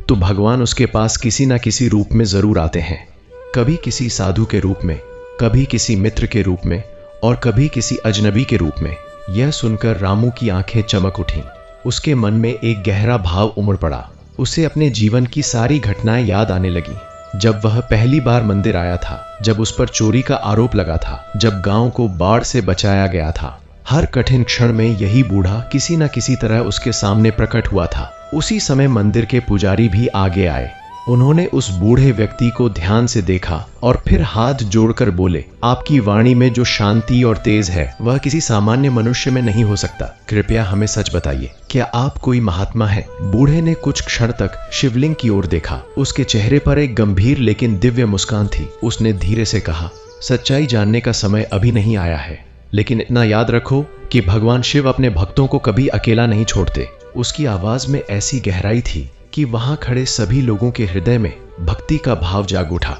तो भगवान उसके पास किसी न किसी रूप में जरूर आते हैं। कभी किसी साधु के रूप में, कभी किसी मित्र के रूप में, और कभी किसी अजनबी के रूप में। यह सुनकर रामू की आंखें चमक उठीं। उसके मन में एक गहरा भाव उमड़ पड़ा। उसे अपने जीवन की सारी घटनाएं याद आने लगी। जब वह पहली बार मंदिर आया था, जब उस पर चोरी का आरोप लगा था, जब गांव को बाढ़ से बचाया गया था, हर कठिन क्षण में यही बूढ़ा किसी न किसी तरह उसके सामने प्रकट हुआ था। उसी समय मंदिर के पुजारी भी आगे आए। उन्होंने उस बूढ़े व्यक्ति को ध्यान से देखा और फिर हाथ जोड़कर बोले, आपकी वाणी में जो शांति और तेज है वह किसी सामान्य मनुष्य में नहीं हो सकता। कृपया हमें सच बताइए, क्या आप कोई महात्मा है? बूढ़े ने कुछ क्षण तक शिवलिंग की ओर देखा। उसके चेहरे पर एक गंभीर लेकिन दिव्य मुस्कान थी। उसने धीरे से कहा, सच्चाई जानने का समय अभी नहीं आया है, लेकिन इतना याद रखो कि भगवान शिव अपने भक्तों को कभी अकेला नहीं छोड़ते। उसकी आवाज में ऐसी गहराई थी कि वहां खड़े सभी लोगों के हृदय में भक्ति का भाव जाग उठा।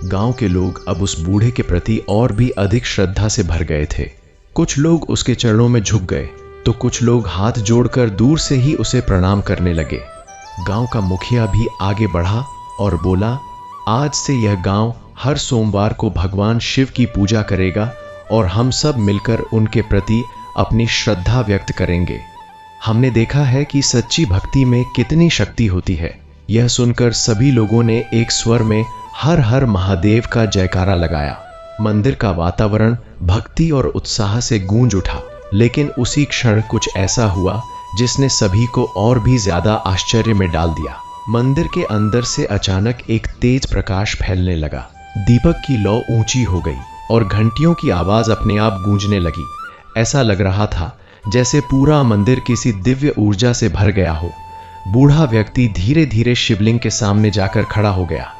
गांव के लोग अब उस बूढ़े के प्रति और भी अधिक श्रद्धा से भर गए थे। कुछ लोग उसके चरणों में झुक गए तो कुछ लोग हाथ जोड़कर दूर से ही उसे प्रणाम करने लगे। गांव का मुखिया भी आगे बढ़ा और बोला, आज से यह गांव हर सोमवार को भगवान शिव की पूजा करेगा और हम सब मिलकर उनके प्रति अपनी श्रद्धा व्यक्त करेंगे। हमने देखा है कि सच्ची भक्ति में कितनी शक्ति होती है। यह सुनकर सभी लोगों ने एक स्वर में हर हर महादेव का जयकारा लगाया। मंदिर का वातावरण भक्ति और उत्साह से गूंज उठा। लेकिन उसी क्षण कुछ ऐसा हुआ जिसने सभी को और भी ज्यादा आश्चर्य में डाल दिया। मंदिर के अंदर से अचानक एक तेज प्रकाश फैलने लगा। दीपक की लौ ऊंची हो गई और घंटियों की आवाज अपने आप गूंजने लगी। ऐसा लग रहा था जैसे पूरा मंदिर किसी दिव्य ऊर्जा से भर गया हो। बूढ़ा व्यक्ति धीरे धीरे शिवलिंग के सामने जाकर खड़ा हो गया।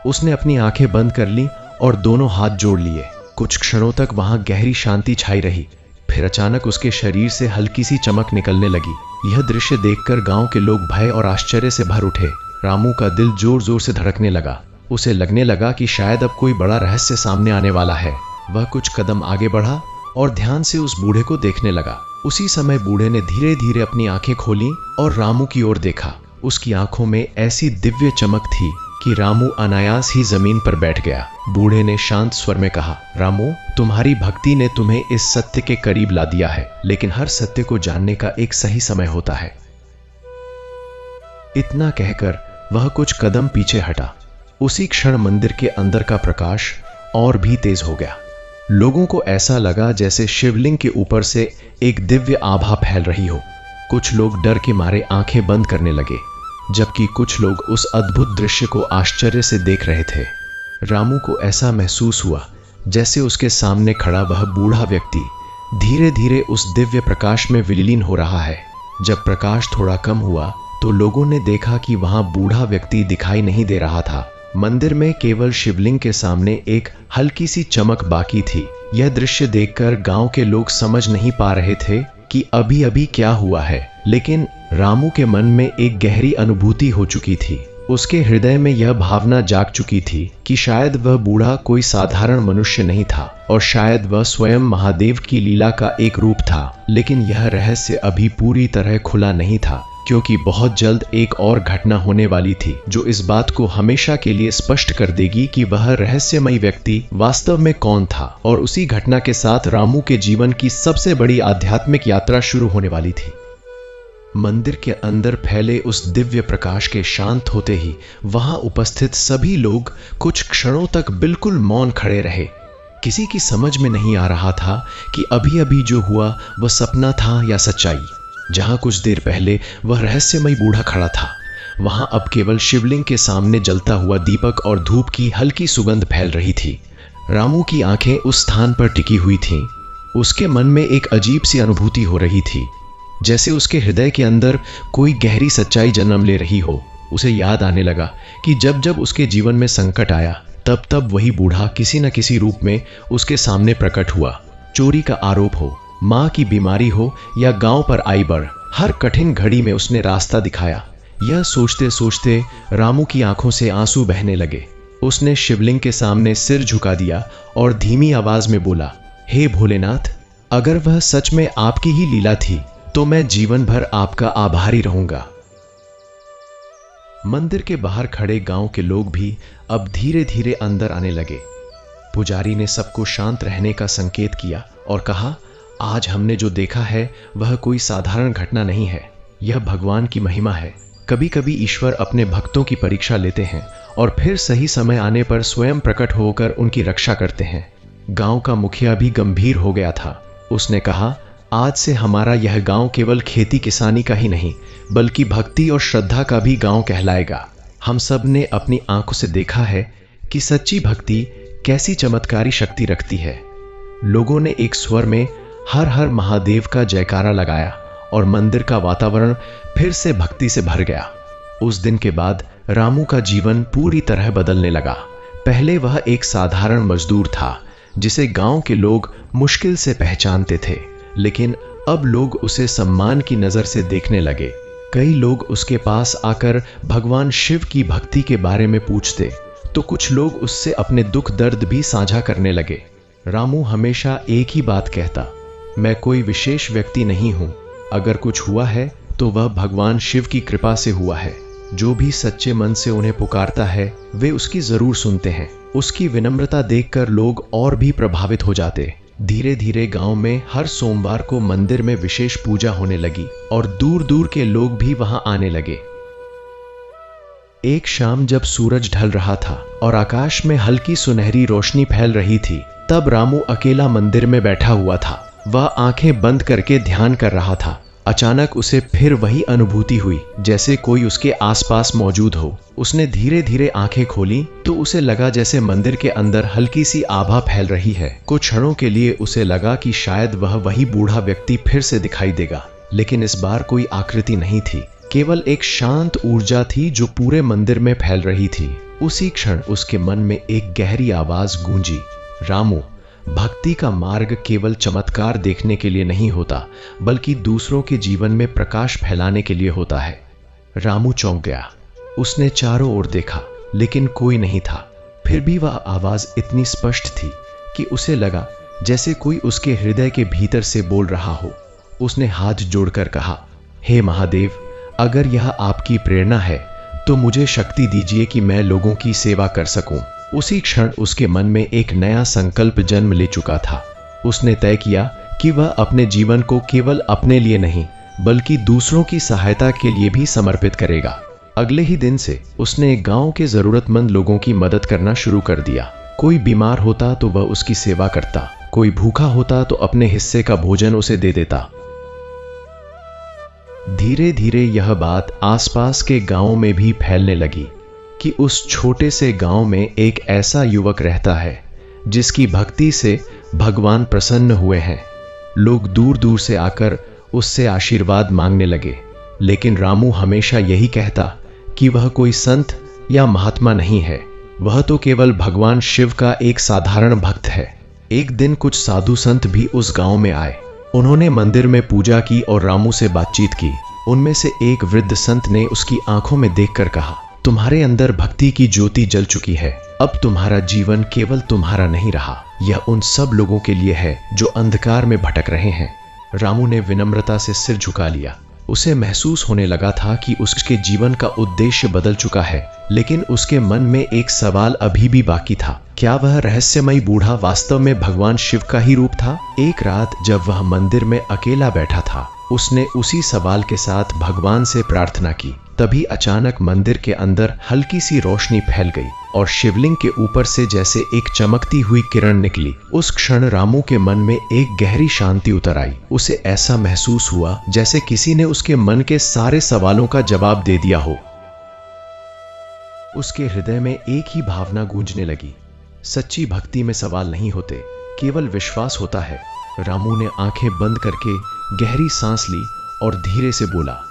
उसने अपनी आंखें बंद कर ली और दोनों हाथ जोड़ लिए। कुछ क्षणों तक वहां गहरी शांति छाई रही। फिर अचानक उसके शरीर से हल्की सी चमक निकलने लगी। यह दृश्य देखकर गांव के लोग भय और आश्चर्य से भर उठे। रामू का दिल जोर जोर से धड़कने लगा। उसे लगने लगा कि शायद अब कोई बड़ा रहस्य सामने आने वाला है। वह कुछ कदम आगे बढ़ा और ध्यान से उस बूढ़े को देखने लगा। उसी समय बूढ़े ने धीरे धीरे अपनी आंखें खोली और रामू की ओर देखा। उसकी आंखों में ऐसी दिव्य चमक थी कि रामू अनायास ही जमीन पर बैठ गया। बूढ़े ने शांत स्वर में कहा, रामू, तुम्हारी भक्ति ने तुम्हें इस सत्य के करीब ला दिया है, लेकिन हर सत्य को जानने का एक सही समय होता है। इतना कहकर वह कुछ कदम पीछे हटा। उसी क्षण मंदिर के अंदर का प्रकाश और भी तेज हो गया। लोगों को ऐसा लगा जैसे शिवलिंग के ऊपर से एक दिव्य आभा फैल रही हो। कुछ लोग डर के मारे आंखें बंद करने लगे, जबकि कुछ लोग उस अद्भुत दृश्य को आश्चर्य से देख रहे थे। रामू को ऐसा महसूस हुआ जैसे उसके सामने खड़ा वह बूढ़ा व्यक्ति धीरे धीरे उस दिव्य प्रकाश में विलीन हो रहा है। जब प्रकाश थोड़ा कम हुआ तो लोगों ने देखा कि वहां बूढ़ा व्यक्ति दिखाई नहीं दे रहा था। मंदिर में केवल शिवलिंग के सामने एक हल्की सी चमक बाकी थी। यह दृश्य देखकर गांव के लोग समझ नहीं पा रहे थे कि अभी अभी क्या हुआ है, लेकिन रामू के मन में एक गहरी अनुभूति हो चुकी थी। उसके हृदय में यह भावना जाग चुकी थी कि शायद वह बूढ़ा कोई साधारण मनुष्य नहीं था और शायद वह स्वयं महादेव की लीला का एक रूप था। लेकिन यह रहस्य अभी पूरी तरह खुला नहीं था, क्योंकि बहुत जल्द एक और घटना होने वाली थी जो इस बात को हमेशा के लिए स्पष्ट कर देगी कि वह रहस्यमयी व्यक्ति वास्तव में कौन था। और उसी घटना के साथ रामू के जीवन की सबसे बड़ी आध्यात्मिक यात्रा शुरू होने वाली थी। मंदिर के अंदर फैले उस दिव्य प्रकाश के शांत होते ही वहां उपस्थित सभी लोग कुछ क्षणों तक बिल्कुल मौन खड़े रहे। किसी की समझ में नहीं आ रहा था कि अभी अभी जो हुआ वह सपना था या सच्चाई। जहां कुछ देर पहले वह रहस्यमयी बूढ़ा खड़ा था, वहां अब केवल शिवलिंग के सामने जलता हुआ दीपक और धूप की हल्की सुगंध फैल रही थी। रामू की आंखें उस स्थान पर टिकी हुई थीं। उसके मन में एक अजीब सी अनुभूति हो रही थी, जैसे उसके हृदय के अंदर कोई गहरी सच्चाई जन्म ले रही हो। उसे याद आने लगा कि जब जब उसके जीवन में संकट आया तब तब वही बूढ़ा किसी न किसी रूप में उसके सामने प्रकट हुआ। चोरी का आरोप हो, मां की बीमारी हो या गांव पर आई बाढ़, हर कठिन घड़ी में उसने रास्ता दिखाया। यह सोचते सोचते रामू की आंखों से आंसू बहने लगे। उसने शिवलिंग के सामने सिर झुका दिया और धीमी आवाज में बोला, हे भोलेनाथ, अगर वह सच में आपकी ही लीला थी तो मैं जीवन भर आपका आभारी रहूंगा। मंदिर के बाहर खड़े गांव के लोग भी अब धीरे धीरे अंदर आने लगे। पुजारी ने सबको शांत रहने का संकेत किया और कहा, आज हमने जो देखा है वह कोई साधारण घटना नहीं है, यह भगवान की महिमा है। कभी कभी ईश्वर अपने भक्तों की परीक्षा लेते हैं और फिर सही समय आने पर स्वयं प्रकट होकर उनकी रक्षा करते हैं। गांव का मुखिया भी गंभीर हो गया था। उसने कहा, आज से हमारा यह गांव केवल खेती किसानी का ही नहीं बल्कि भक्ति और श्रद्धा का भी गांव कहलाएगा। हम सब ने अपनी आंखों से देखा है कि सच्ची भक्ति कैसी चमत्कारी शक्ति रखती है। लोगों ने एक स्वर में हर हर महादेव का जयकारा लगाया और मंदिर का वातावरण फिर से भक्ति से भर गया। उस दिन के बाद रामू का जीवन पूरी तरह बदलने लगा। पहले वह एक साधारण मजदूर था जिसे गांव के लोग मुश्किल से पहचानते थे, लेकिन अब लोग उसे सम्मान की नजर से देखने लगे। कई लोग उसके पास आकर भगवान शिव की भक्ति के बारे में पूछते तो कुछ लोग उससे अपने दुख दर्द भी साझा करने लगे। रामू हमेशा एक ही बात कहता, मैं कोई विशेष व्यक्ति नहीं हूं, अगर कुछ हुआ है तो वह भगवान शिव की कृपा से हुआ है। जो भी सच्चे मन से उन्हें पुकारता है वे उसकी जरूर सुनते हैं। उसकी विनम्रता देखकर लोग और भी प्रभावित हो जाते। धीरे धीरे गांव में हर सोमवार को मंदिर में विशेष पूजा होने लगी और दूर दूर के लोग भी वहां आने लगे। एक शाम जब सूरज ढल रहा था और आकाश में हल्की सुनहरी रोशनी फैल रही थी, तब रामू अकेला मंदिर में बैठा हुआ था। वह आंखें बंद करके ध्यान कर रहा था। अचानक उसे फिर वही अनुभूति हुई जैसे कोई उसके आसपास मौजूद हो। उसने धीरे धीरे आंखें खोली तो उसे लगा जैसे मंदिर के अंदर हल्की सी आभा फैल रही है। कुछ क्षणों के लिए उसे लगा कि शायद वह वही बूढ़ा व्यक्ति फिर से दिखाई देगा, लेकिन इस बार कोई आकृति नहीं थी, केवल एक शांत ऊर्जा थी जो पूरे मंदिर में फैल रही थी। उसी क्षण उसके मन में एक गहरी आवाज गूंजी, रामू, भक्ति का मार्ग केवल चमत्कार देखने के लिए नहीं होता बल्कि दूसरों के जीवन में प्रकाश फैलाने के लिए होता है। रामू चौंक गया। उसने चारों ओर देखा। लेकिन कोई नहीं था। फिर भी वह आवाज इतनी स्पष्ट थी कि उसे लगा जैसे कोई उसके हृदय के भीतर से बोल रहा हो। उसने हाथ जोड़कर कहा, हे महादेव, अगर यह आपकी प्रेरणा है तो मुझे शक्ति दीजिए कि मैं लोगों की सेवा कर सकूं। उसी क्षण उसके मन में एक नया संकल्प जन्म ले चुका था। उसने तय किया कि वह अपने जीवन को केवल अपने लिए नहीं बल्कि दूसरों की सहायता के लिए भी समर्पित करेगा। अगले ही दिन से उसने एक गांव के जरूरतमंद लोगों की मदद करना शुरू कर दिया। कोई बीमार होता तो वह उसकी सेवा करता, कोई भूखा होता तो अपने हिस्से का भोजन उसे दे देता। धीरे धीरे यह बात आसपास के गांवों में भी फैलने लगी कि उस छोटे से गांव में एक ऐसा युवक रहता है जिसकी भक्ति से भगवान प्रसन्न हुए हैं। लोग दूर दूर से आकर उससे आशीर्वाद मांगने लगे, लेकिन रामू हमेशा यही कहता कि वह कोई संत या महात्मा नहीं है, वह तो केवल भगवान शिव का एक साधारण भक्त है। एक दिन कुछ साधु संत भी उस गांव में आए। उन्होंने मंदिर में पूजा की और रामू से बातचीत की। उनमें से एक वृद्ध संत ने उसकी आंखों में देखकर कहा, तुम्हारे अंदर भक्ति की ज्योति जल चुकी है। अब तुम्हारा जीवन केवल तुम्हारा नहीं रहा, यह उन सब लोगों के लिए है जो अंधकार में भटक रहे हैं। रामू ने विनम्रता से सिर झुका लिया। उसे महसूस होने लगा था कि उसके जीवन का उद्देश्य बदल चुका है, लेकिन उसके मन में एक सवाल अभी भी बाकी था। क्या वह रहस्यमयी बूढ़ा वास्तव में भगवान शिव का ही रूप था? एक रात जब वह मंदिर में अकेला बैठा था, उसने उसी सवाल के साथ भगवान से प्रार्थना की। तभी अचानक मंदिर के अंदर हल्की सी रोशनी फैल गई और शिवलिंग के ऊपर से जैसे एक चमकती हुई किरण निकली। उस क्षण रामू के मन में एक गहरी शांति उतर आई। उसे ऐसा महसूस हुआ जैसे किसी ने उसके मन के सारे सवालों का जवाब दे दिया हो। उसके हृदय में एक ही भावना गूंजने लगी, सच्ची भक्ति में सवाल नहीं होते, केवल विश्वास होता है। रामू ने आंखें बंद करके गहरी सांस ली और धीरे से बोला,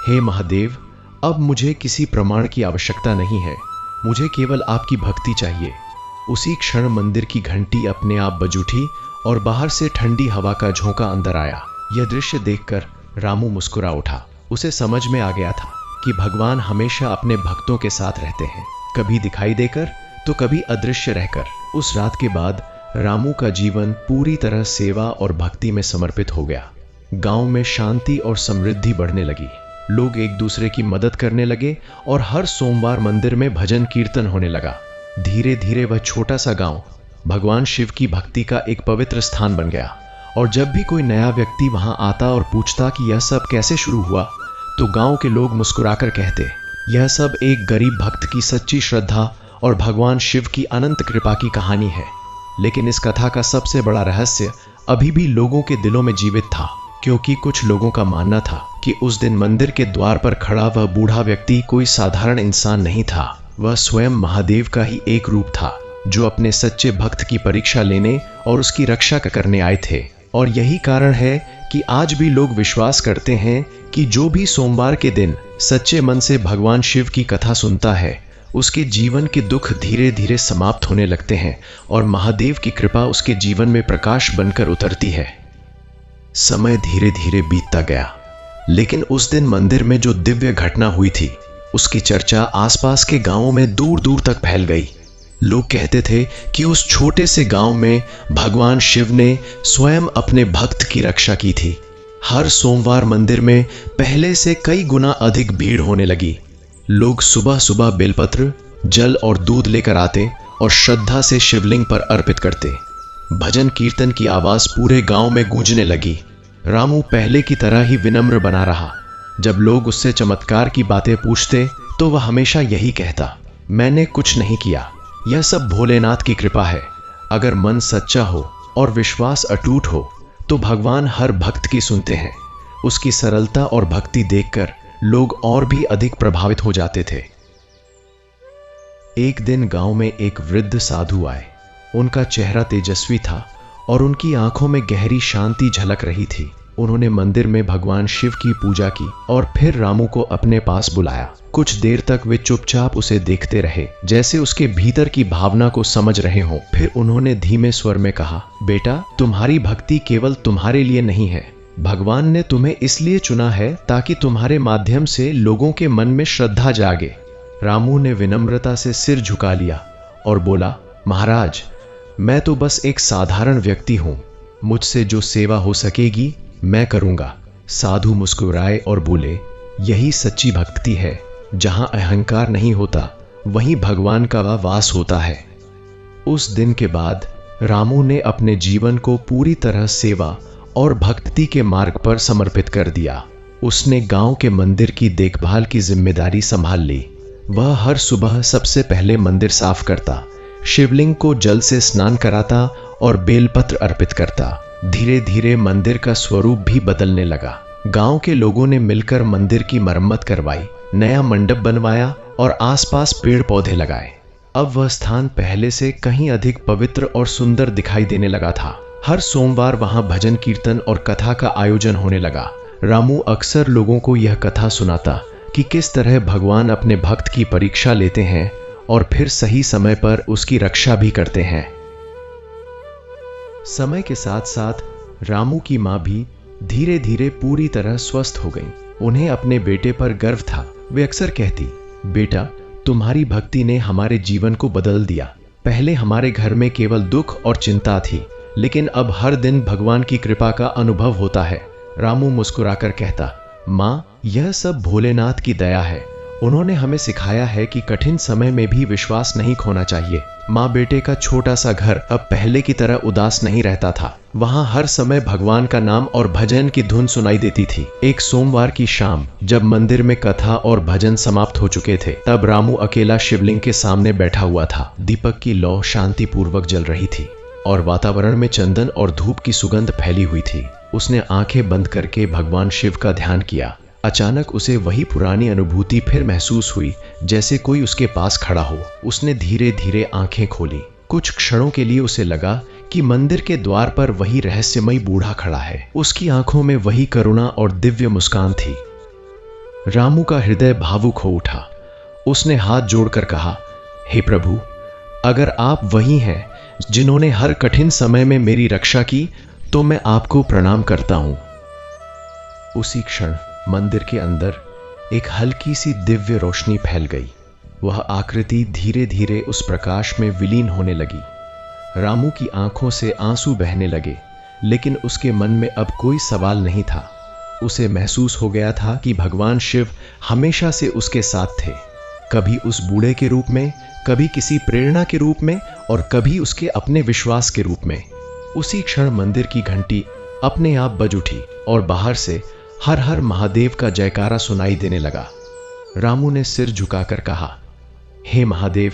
हे महादेव, अब मुझे किसी प्रमाण की आवश्यकता नहीं है, मुझे केवल आपकी भक्ति चाहिए। उसी क्षण मंदिर की घंटी अपने आप बज उठी और बाहर से ठंडी हवा का झोंका अंदर आया। यह दृश्य देखकर रामू मुस्कुरा उठा। उसे समझ में आ गया था कि भगवान हमेशा अपने भक्तों के साथ रहते हैं, कभी दिखाई देकर तो कभी अदृश्य रहकर। उस रात के बाद रामू का जीवन पूरी तरह सेवा और भक्ति में समर्पित हो गया। गांव में शांति और समृद्धि बढ़ने लगी। लोग एक दूसरे की मदद करने लगे और हर सोमवार मंदिर में भजन कीर्तन होने लगा। धीरे धीरे वह छोटा सा गांव भगवान शिव की भक्ति का एक पवित्र स्थान बन गया। और जब भी कोई नया व्यक्ति वहां आता और पूछता कि यह सब कैसे शुरू हुआ, तो गांव के लोग मुस्कुराकर कहते, यह सब एक गरीब भक्त की सच्ची श्रद्धा और भगवान शिव की अनंत कृपा की कहानी है। लेकिन इस कथा का सबसे बड़ा रहस्य अभी भी लोगों के दिलों में जीवित था, क्योंकि कुछ लोगों का मानना था कि उस दिन मंदिर के द्वार पर खड़ा वह बूढ़ा व्यक्ति कोई साधारण इंसान नहीं था। वह स्वयं महादेव का ही एक रूप था, जो अपने सच्चे भक्त की परीक्षा लेने और उसकी रक्षा करने आए थे। और यही कारण है कि आज भी लोग विश्वास करते हैं कि जो भी सोमवार के दिन सच्चे मन से भगवान शिव की कथा सुनता है, उसके जीवन के दुख धीरे धीरे समाप्त होने लगते हैं और महादेव की कृपा उसके जीवन में प्रकाश बनकर उतरती है। समय धीरे धीरे बीतता गया, लेकिन उस दिन मंदिर में जो दिव्य घटना हुई थी, उसकी चर्चा आसपास के गांवों में दूर दूर तक फैल गई। लोग कहते थे कि उस छोटे से गांव में भगवान शिव ने स्वयं अपने भक्त की रक्षा की थी। हर सोमवार मंदिर में पहले से कई गुना अधिक भीड़ होने लगी। लोग सुबह सुबह बेलपत्र, जल और दूध लेकर आते और श्रद्धा से शिवलिंग पर अर्पित करते। भजन कीर्तन की आवाज पूरे गांव में गूंजने लगी। रामू पहले की तरह ही विनम्र बना रहा। जब लोग उससे चमत्कार की बातें पूछते तो वह हमेशा यही कहता, मैंने कुछ नहीं किया, यह सब भोलेनाथ की कृपा है। अगर मन सच्चा हो और विश्वास अटूट हो तो भगवान हर भक्त की सुनते हैं। उसकी सरलता और भक्ति देखकर लोग और भी अधिक प्रभावित हो जाते थे। एक दिन गांव में एक वृद्ध साधु आए। उनका चेहरा तेजस्वी था और उनकी आंखों में गहरी शांति झलक रही थी। उन्होंने मंदिर में भगवान शिव की पूजा की और फिर रामू को अपने पास बुलाया। कुछ देर तक वे चुपचाप उसे देखते रहे, जैसे उसके भीतर की भावना को समझ रहे हों। फिर उन्होंने धीमे स्वर में कहा, बेटा, तुम्हारी भक्ति केवल तुम्हारे लिए नहीं है, भगवान ने तुम्हें इसलिए चुना है ताकि तुम्हारे माध्यम से लोगों के मन में श्रद्धा जागे। रामू ने विनम्रता से सिर झुका लिया और बोला, महाराज, मैं तो बस एक साधारण व्यक्ति हूं, मुझसे जो सेवा हो सकेगी मैं करूंगा। साधु मुस्कुराए और बोले, यही सच्ची भक्ति है। जहां अहंकार नहीं होता वहीं भगवान का वास होता है। उस दिन के बाद रामू ने अपने जीवन को पूरी तरह सेवा और भक्ति के मार्ग पर समर्पित कर दिया। उसने गांव के मंदिर की देखभाल की जिम्मेदारी संभाल ली। वह हर सुबह सबसे पहले मंदिर साफ करता, शिवलिंग को जल से स्नान कराता और बेलपत्र अर्पित करता। धीरे धीरे मंदिर का स्वरूप भी बदलने लगा। गांव के लोगों ने मिलकर मंदिर की मरम्मत करवाई, नया मंडप बनवाया और आसपास पेड़ पौधे लगाए। अब वह स्थान पहले से कहीं अधिक पवित्र और सुंदर दिखाई देने लगा था। हर सोमवार वहां भजन कीर्तन और कथा का आयोजन होने लगा। रामू अक्सर लोगों को यह कथा सुनाता कि किस तरह भगवान अपने भक्त की परीक्षा लेते हैं और फिर सही समय पर उसकी रक्षा भी करते हैं। समय के साथ साथ रामू की मां भी धीरे धीरे पूरी तरह स्वस्थ हो गई। उन्हें अपने बेटे पर गर्व था। वे अक्सर कहती, बेटा, तुम्हारी भक्ति ने हमारे जीवन को बदल दिया। पहले हमारे घर में केवल दुख और चिंता थी, लेकिन अब हर दिन भगवान की कृपा का अनुभव होता है। रामू मुस्कुराकर कहता, मां, यह सब भोलेनाथ की दया है। उन्होंने हमें सिखाया है कि कठिन समय में भी विश्वास नहीं खोना चाहिए। माँ बेटे का छोटा सा घर अब पहले की तरह उदास नहीं रहता था। वहां हर समय भगवान का नाम और भजन की धुन सुनाई देती थी। एक सोमवार की शाम जब मंदिर में कथा और भजन समाप्त हो चुके थे, तब रामू अकेला शिवलिंग के सामने बैठा हुआ था। दीपक की लौ शांतिपूर्वक जल रही थी और वातावरण में चंदन और धूप की सुगंध फैली हुई थी। उसने आंखें बंद करके भगवान शिव का ध्यान किया। अचानक उसे वही पुरानी अनुभूति फिर महसूस हुई, जैसे कोई उसके पास खड़ा हो। उसने धीरे धीरे आंखें खोली। कुछ क्षणों के लिए उसे लगा कि मंदिर के द्वार पर वही रहस्यमय बूढ़ा खड़ा है। उसकी आंखों में वही करुणा और दिव्य मुस्कान थी। रामू का हृदय भावुक हो उठा। उसने हाथ जोड़कर कहा, हे प्रभु, अगर आप वही हैं जिन्होंने हर कठिन समय में मेरी रक्षा की, तो मैं आपको प्रणाम करता हूं। उसी क्षण मंदिर के अंदर एक हल्की सी दिव्य रोशनी फैल गई। वह आकृति धीरे धीरे उस प्रकाश में विलीन होने लगी। रामू की आंखों से आंसू बहने लगे, लेकिन उसके मन में अब कोई सवाल नहीं था। उसे महसूस हो गया था कि भगवान शिव हमेशा से उसके साथ थे, कभी उस बूढ़े के रूप में, कभी किसी प्रेरणा के रूप में और कभी उसके अपने विश्वास के रूप में। उसी क्षण मंदिर की घंटी अपने आप बज उठी और बाहर से हर हर महादेव का जयकारा सुनाई देने लगा। रामू ने सिर झुकाकर कहा, हे महादेव,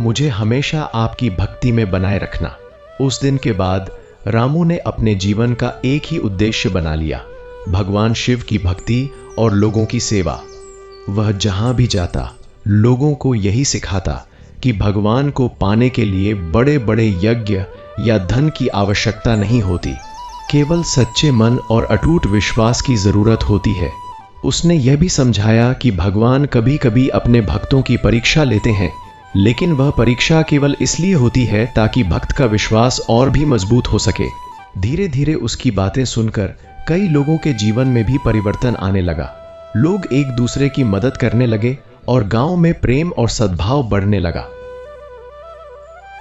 मुझे हमेशा आपकी भक्ति में बनाए रखना। उस दिन के बाद रामू ने अपने जीवन का एक ही उद्देश्य बना लिया, भगवान शिव की भक्ति और लोगों की सेवा। वह जहां भी जाता लोगों को यही सिखाता कि भगवान को पाने के लिए बड़े बड़े यज्ञ या धन की आवश्यकता नहीं होती, केवल सच्चे मन और अटूट विश्वास की जरूरत होती है। उसने यह भी समझाया कि भगवान कभी कभी अपने भक्तों की परीक्षा लेते हैं, लेकिन वह परीक्षा केवल इसलिए होती है ताकि भक्त का विश्वास और भी मजबूत हो सके। धीरे धीरे उसकी बातें सुनकर कई लोगों के जीवन में भी परिवर्तन आने लगा। लोग एक दूसरे की मदद करने लगे और गांव में प्रेम और सद्भाव बढ़ने लगा।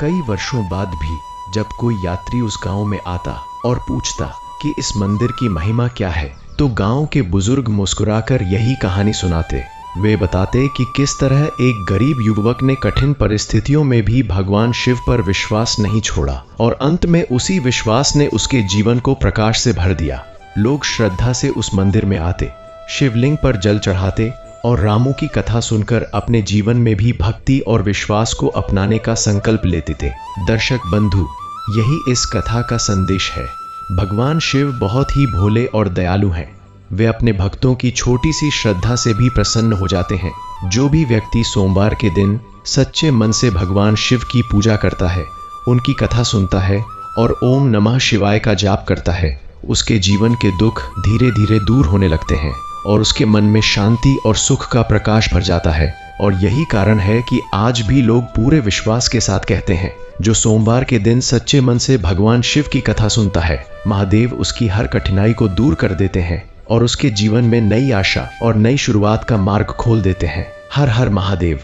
कई वर्षों बाद भी जब कोई यात्री उस गांव में आता और पूछता कि इस मंदिर की महिमा क्या है, तो गांव के बुजुर्ग मुस्कुराकर यही कहानी सुनाते। वे बताते कि किस तरह एक गरीब युवक ने कठिन परिस्थितियों में भी भगवान शिव पर विश्वास नहीं छोड़ा और अंत में उसी विश्वास ने उसके जीवन को प्रकाश से भर दिया। लोग श्रद्धा से उस मंदिर में आते, शिवलिंग पर जल चढ़ाते और रामू की कथा सुनकर अपने जीवन में भी भक्ति और विश्वास को अपनाने का संकल्प लेते थे। दर्शक बंधु, यही इस कथा का संदेश है। भगवान शिव बहुत ही भोले और दयालु हैं। वे अपने भक्तों की छोटी सी श्रद्धा से भी प्रसन्न हो जाते हैं। जो भी व्यक्ति सोमवार के दिन सच्चे मन से भगवान शिव की पूजा करता है, उनकी कथा सुनता है और ओम नमः शिवाय का जाप करता है, उसके जीवन के दुख धीरे धीरे दूर होने लगते हैं और उसके मन में शांति और सुख का प्रकाश भर जाता है। और यही कारण है कि आज भी लोग पूरे विश्वास के साथ कहते हैं, जो सोमवार के दिन सच्चे मन से भगवान शिव की कथा सुनता है, महादेव उसकी हर कठिनाई को दूर कर देते हैं और उसके जीवन में नई आशा और नई शुरुआत का मार्ग खोल देते हैं। हर हर महादेव।